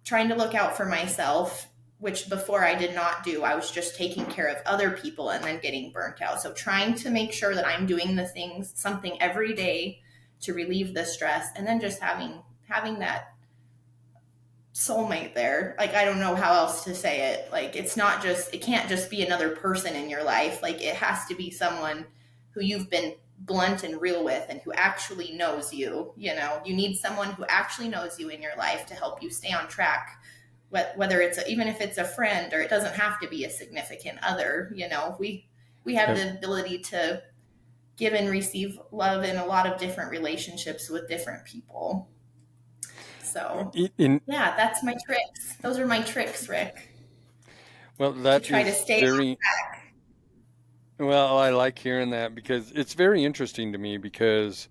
trying to look out for myself, which before I did not do. I was just taking care of other people and then getting burnt out. So trying to make sure that I'm doing something every day to relieve the stress, and then just having that soulmate there. Like, I don't know how else to say it. Like, it can't just be another person in your life. Like, it has to be someone who you've been blunt and real with and who actually knows you. You need someone who actually knows you in your life to help you stay on track, whether even if it's a friend, or it doesn't have to be a significant other. We have Yep. the ability to give and receive love in a lot of different relationships with different people. So, In yeah, that's my tricks. Those are my tricks, Rick, well, to that try to is stay on very track. well. I like hearing that because it's very interesting to me because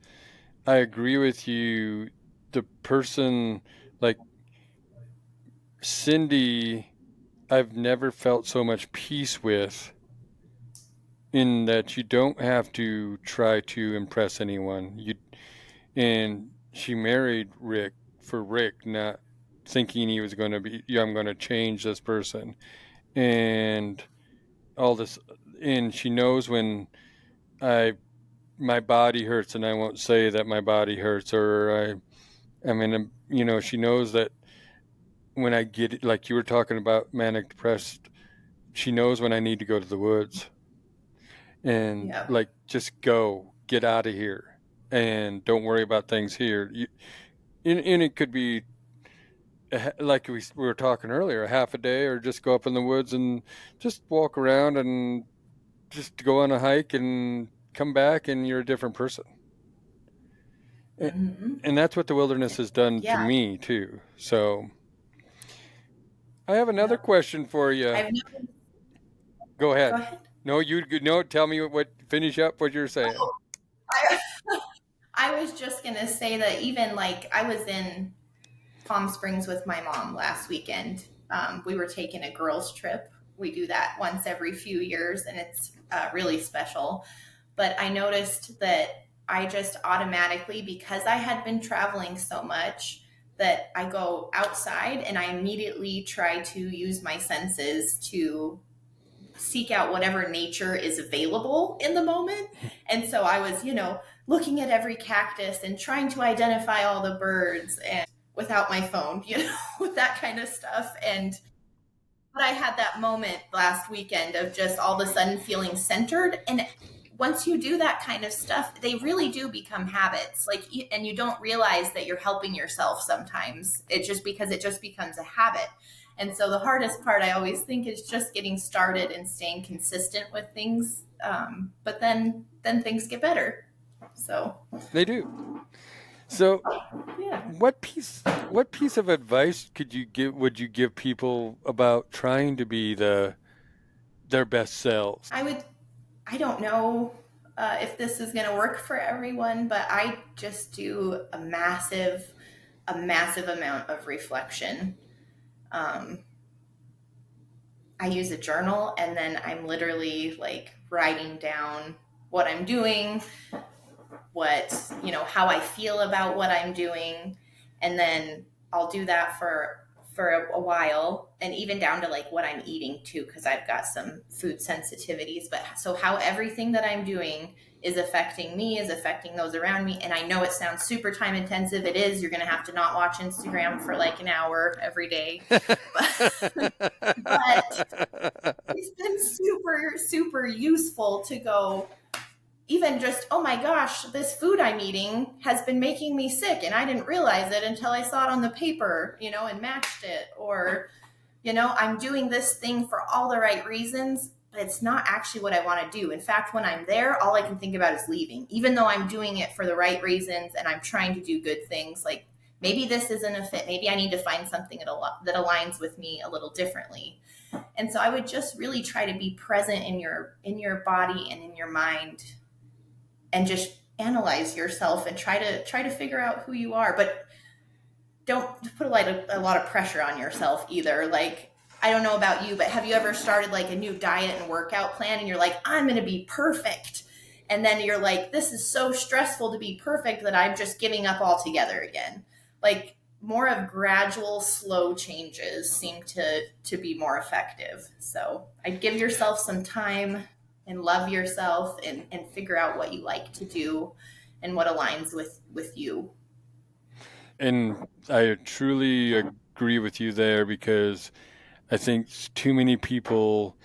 I agree with you. The person like Cindy, I've never felt so much peace with, in that you don't have to try to impress anyone. And she married Rick for Rick, not thinking he was going to be, yeah, I'm going to change this person. And all this, and she knows when I, my body hurts, and I won't say that my body hurts, or she knows that when I get it, like you were talking about manic depressed, she knows when I need to go to the woods and Yep. like just go get out of here and don't worry about things here. And it could be like we were talking earlier, a half a day, or just go up in the woods and just walk around and just go on a hike and come back and you're a different person. Hmm. And that's what the wilderness has done to Yeah. me too. So I have another Yep. question for you. I've noticed. Go Go ahead. ahead. No, no, tell me finish up what you're saying. Oh, I, I was just gonna say that even like I was in Palm Springs with my mom last weekend. We were taking a girls' trip. We do that once every few years, and it's really special. But I noticed that I just automatically, because I had been traveling so much, that I go outside and I immediately try to use my senses to seek out whatever nature is available in the moment. And so I was, looking at every cactus and trying to identify all the birds and without my phone, with that kind of stuff. But I had that moment last weekend of just all of a sudden feeling centered. And once you do that kind of stuff, they really do become habits. Like, and you don't realize that you're helping yourself sometimes. It just becomes a habit. And so the hardest part, I always think, is just getting started and staying consistent with things. But then things get better. So They do. So yeah, what piece of advice would you give people about trying to be their best selves? I don't know if this is going to work for everyone, but I just do a massive amount of reflection. Um, I use a journal, and then I'm literally like writing down what I'm doing, how I feel about what I'm doing. And then I'll do that for for a while, and even down to like what I'm eating too, because I've got some food sensitivities. But so how everything that I'm doing is affecting me, is affecting those around me. And I know it sounds super time intensive. It is. You're going to have to not watch Instagram for like an hour every day. But it's been super, super useful to go, even just, oh my gosh, this food I'm eating has been making me sick and I didn't realize it until I saw it on the paper, and matched it. Or, I'm doing this thing for all the right reasons, but it's not actually what I want to do. In fact, when I'm there, all I can think about is leaving, even though I'm doing it for the right reasons and I'm trying to do good things. Like, maybe this isn't a fit. Maybe I need to find something that aligns with me a little differently. And so I would just really try to be present in your body and in your mind, and just analyze yourself and try to figure out who you are. But don't put a lot of pressure on yourself either. Like, I don't know about you, but have you ever started like a new diet and workout plan and you're like, I'm going to be perfect, and then you're like, this is so stressful to be perfect that I'm just giving up altogether again? Like, more of gradual, slow changes seem to be more effective. So I'd give yourself some time and love yourself, and figure out what you like to do and what aligns with you. And I truly agree with you there, because I think too many people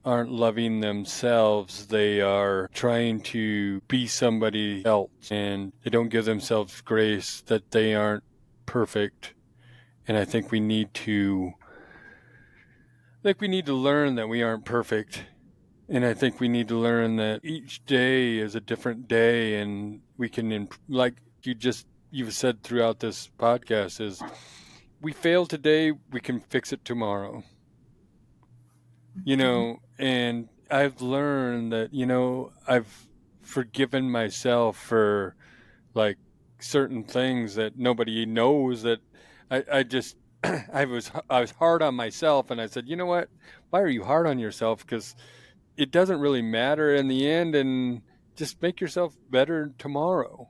aren't loving themselves. They are trying to be somebody else, and they don't give themselves grace that they aren't perfect. And I think we need to learn that we aren't perfect. And I think we need to learn that each day is a different day, and we can, like you've said throughout this podcast, is we fail today, we can fix it tomorrow. And I've learned that, I've forgiven myself for like certain things that nobody knows, that I just I was hard on myself, and I said, you know what? Why are you hard on yourself? Because it doesn't really matter in the end, and just make yourself better tomorrow.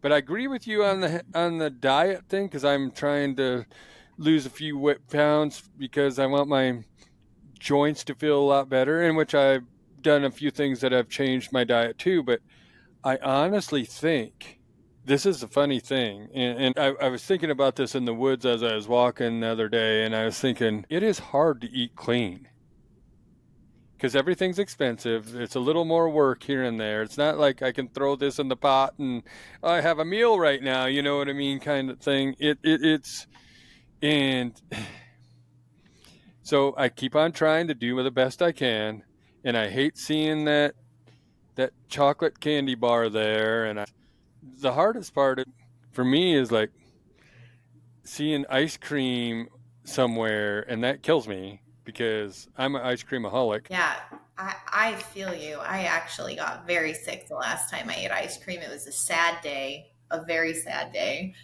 But I agree with you on the diet thing, because I'm trying to lose a few pounds because I want my joints to feel a lot better, in which I've done a few things that have changed my diet too. But I honestly think this is a funny thing. And I was thinking about this in the woods as I was walking the other day, and I was thinking, it is hard to eat clean, because everything's expensive. It's a little more work here and there. It's not like I can throw this in the pot and I have a meal right now, you know what I mean, kind of thing. It's and so I keep on trying to do the best I can, and I hate seeing that chocolate candy bar there. And the hardest part for me is like seeing ice cream somewhere, and that kills me because I'm an ice creamaholic. Yeah, I feel you. I actually got very sick the last time I ate ice cream. It was a sad day, a very sad day.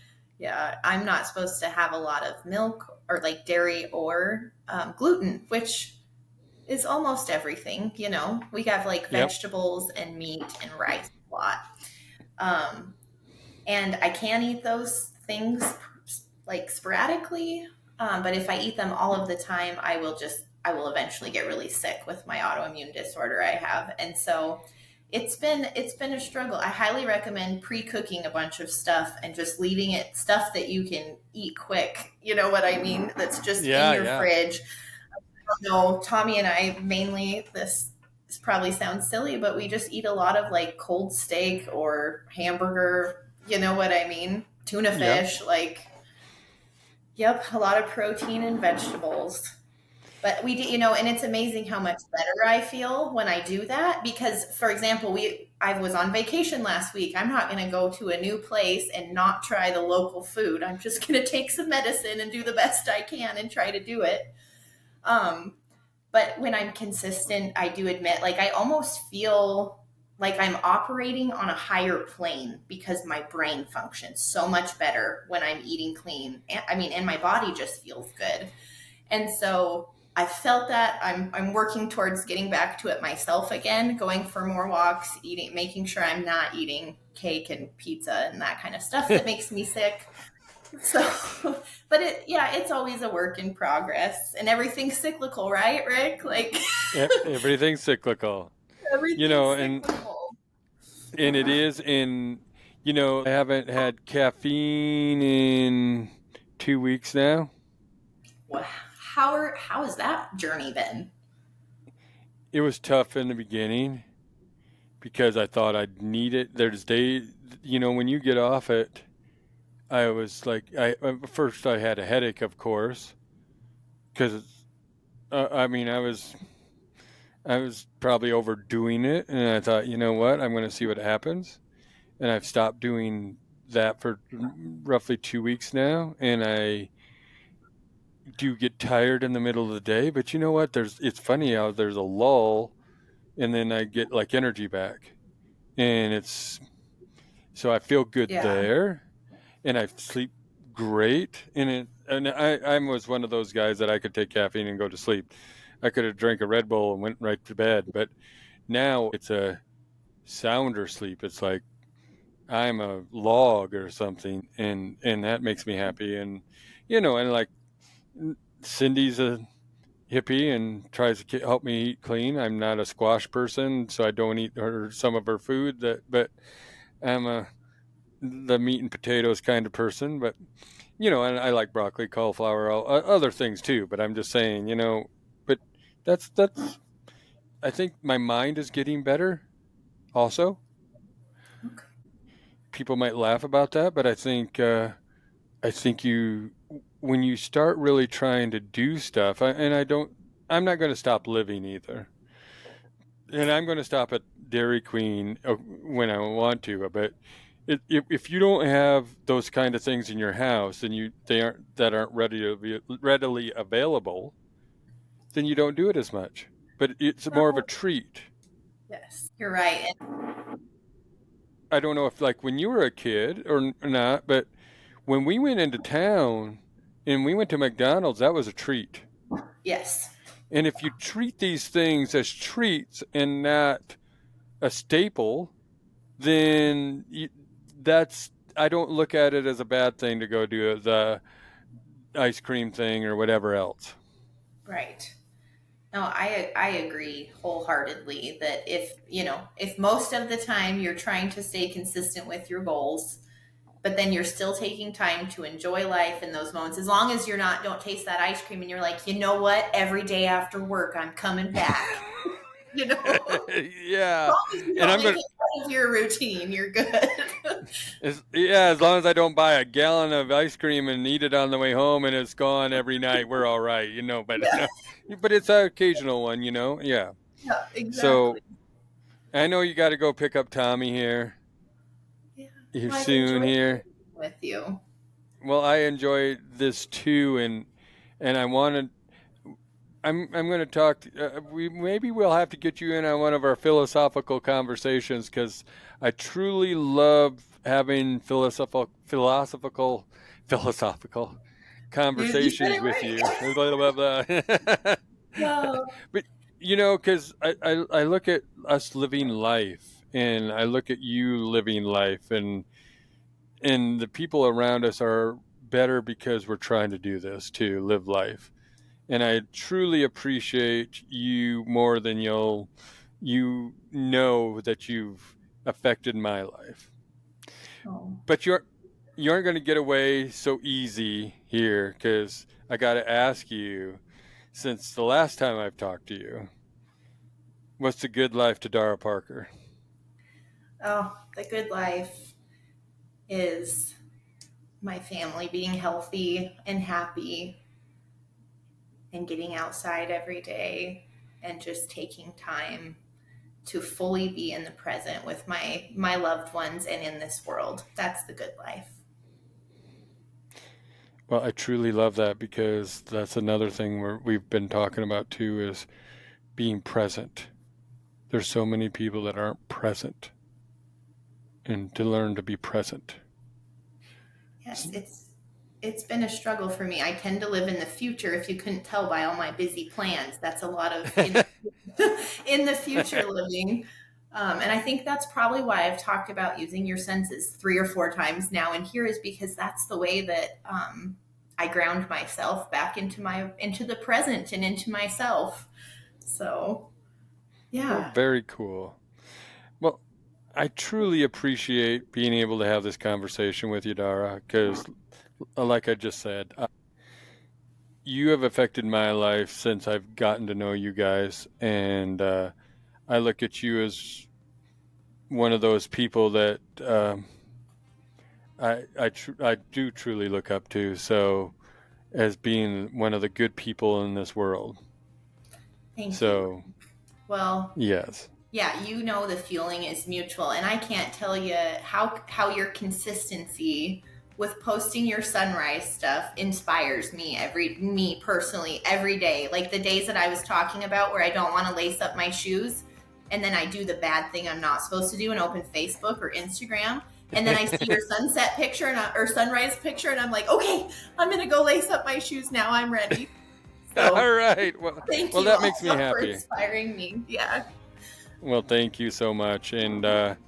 Yeah, I'm not supposed to have a lot of milk or like dairy or gluten, which is almost everything. We have like Yep. vegetables and meat and rice a lot. Um, and I can eat those things like sporadically. But if I eat them all of the time, I will eventually get really sick with my autoimmune disorder I have. And so it's been a struggle. I highly recommend pre-cooking a bunch of stuff and just leaving it, stuff that you can eat quick. You know what I mean? That's just in your fridge. I don't know, Tommy and I mainly, this probably sounds silly, but we just eat a lot of like cold steak or hamburger. You know what I mean? Tuna fish, yep, a lot of protein and vegetables. But we do, and it's amazing how much better I feel when I do that. Because, for example, I was on vacation last week. I'm not going to go to a new place and not try the local food. I'm just going to take some medicine and do the best I can and try to do it. But when I'm consistent, I do admit, like, I almost feel like I'm operating on a higher plane because my brain functions so much better when I'm eating clean. And my body just feels good. And so I felt that I'm working towards getting back to it myself again, going for more walks, making sure I'm not eating cake and pizza and that kind of stuff that makes me sick. So, but it's always a work in progress, and everything's cyclical, right, Rick? Like Everything's cyclical, everything's and cyclical. it is in, I haven't had caffeine in 2 weeks now. Well, how has that journey been? It was tough in the beginning because I thought I'd need it. There's days, when you get off it, I was like, first I had a headache, of course, because I mean, I was probably overdoing it, and I thought, you know what, I'm going to see what happens, and I've stopped doing that for roughly 2 weeks now, and I do get tired in the middle of the day, but you know what? It's funny how there's a lull, and then I get like energy back, and so I feel good Yeah. there, and I sleep great. And I was one of those guys that I could take caffeine and go to sleep. I could have drank a Red Bull and went right to bed, but now it's a sounder sleep. It's like I'm a log or something, and that makes me happy. And and like Cindy's a hippie and tries to help me eat clean. I'm not a squash person, so I don't eat some of her food. But I'm the meat and potatoes kind of person. But and I like broccoli, cauliflower, other things too. But I'm just saying, But that's. I think my mind is getting better. Also, Okay. people might laugh about that, but I think when you start really trying to do stuff, I'm not going to stop living either. And I'm going to stop at Dairy Queen when I want to, but if you don't have those kind of things in your house and they aren't readily available, then you don't do it as much. But it's more of a Well, treat. yes, you're right. I don't know if like when you were a kid or not, but when we went into town and we went to McDonald's, that was a treat. Yes. And if you treat these things as treats and not a staple, then that's I don't look at it as a bad thing to go do the ice cream thing or whatever else. Right. No, I agree wholeheartedly that if most of the time you're trying to stay consistent with your goals, but then you're still taking time to enjoy life in those moments, as long as don't taste that ice cream and you're like, you know what, every day after work I'm coming back. You know, as Yeah, long as you and don't I'm make gonna it part of your routine, you're good. as long as I don't buy a gallon of ice cream and eat it on the way home and it's gone every night, we're all right, But Yeah, but it's an occasional one, Yeah. yeah, So exactly. I know you got to go pick up Tommy here Yeah. here Well, I've soon enjoyed here. speaking with you. Well, I enjoy this too, and I want to. I'm going to talk. We'll have to get you in on one of our philosophical conversations because I truly love having philosophical You said conversations it with right. you. Blah, blah, blah. No. But because I look at us living life, and I look at you living life, and the people around us are better because we're trying to do this to live life. And I truly appreciate you more than you know that you've affected my life. Oh. But you aren't going to get away so easy here because I got to ask you, since the last time I've talked to you, what's the good life to Dara Parker? Oh, the good life is my family being healthy and happy and getting outside every day and just taking time to fully be in the present with my loved ones and in this world. That's the good life. Well, I truly love that because that's another thing we've been talking about too is being present. There's so many people that aren't present, and to learn to be present. Yes, it's been a struggle for me. I tend to live in the future. If you couldn't tell by all my busy plans, that's a lot of in the future living. And I think that's probably why I've talked about using your senses 3 or 4 times now in here, is because that's the way that I ground myself back into the present and into myself. So, Well, yeah. very cool. Well, I truly appreciate being able to have this conversation with you, Dara, because, like I just said, you have affected my life since I've gotten to know you guys, and I look at you as one of those people that I do truly look up to. So, as being one of the good people in this world. Thank you. So, Well, yes. yeah, the feeling is mutual, and I can't tell you how your consistency with posting your sunrise stuff inspires me personally every day. Like the days that I was talking about where I don't want to lace up my shoes, and then I do the bad thing I'm not supposed to do and open Facebook or Instagram, and then I see your sunset picture or sunrise picture, and I'm like, okay, I'm gonna go lace up my shoes now. I'm ready. So, all right. Well, thank you that makes me also for happy. inspiring me. Yeah. Well, thank you so much. And I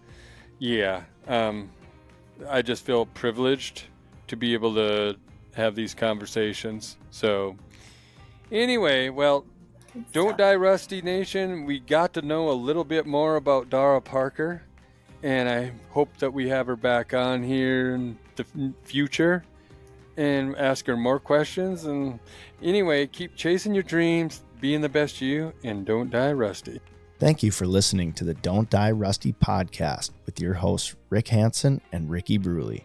just feel privileged to be able to have these conversations. So, anyway, well, Don't Die Rusty Nation, we got to know a little bit more about Dara Parker, and I hope that we have her back on here in the future and ask her more questions. And anyway, keep chasing your dreams, being the best you, and don't die rusty. Thank you for listening to the Don't Die Rusty podcast with your hosts, Rick Hanson and Ricky Bruley.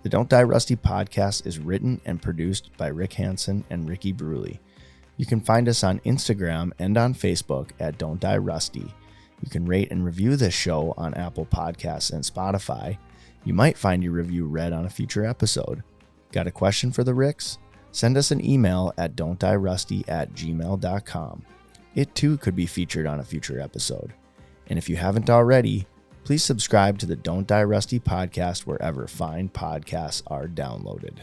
The Don't Die Rusty podcast is written and produced by Rick Hanson and Ricky Bruley. You can find us on Instagram and on Facebook at Don't Die Rusty. You can rate and review this show on Apple Podcasts and Spotify. You might find your review read on a future episode. Got a question for the Ricks? Send us an email at don'tdierusty@gmail.com. It too could be featured on a future episode. And if you haven't already, please subscribe to the Don't Die Rusty podcast wherever fine podcasts are downloaded.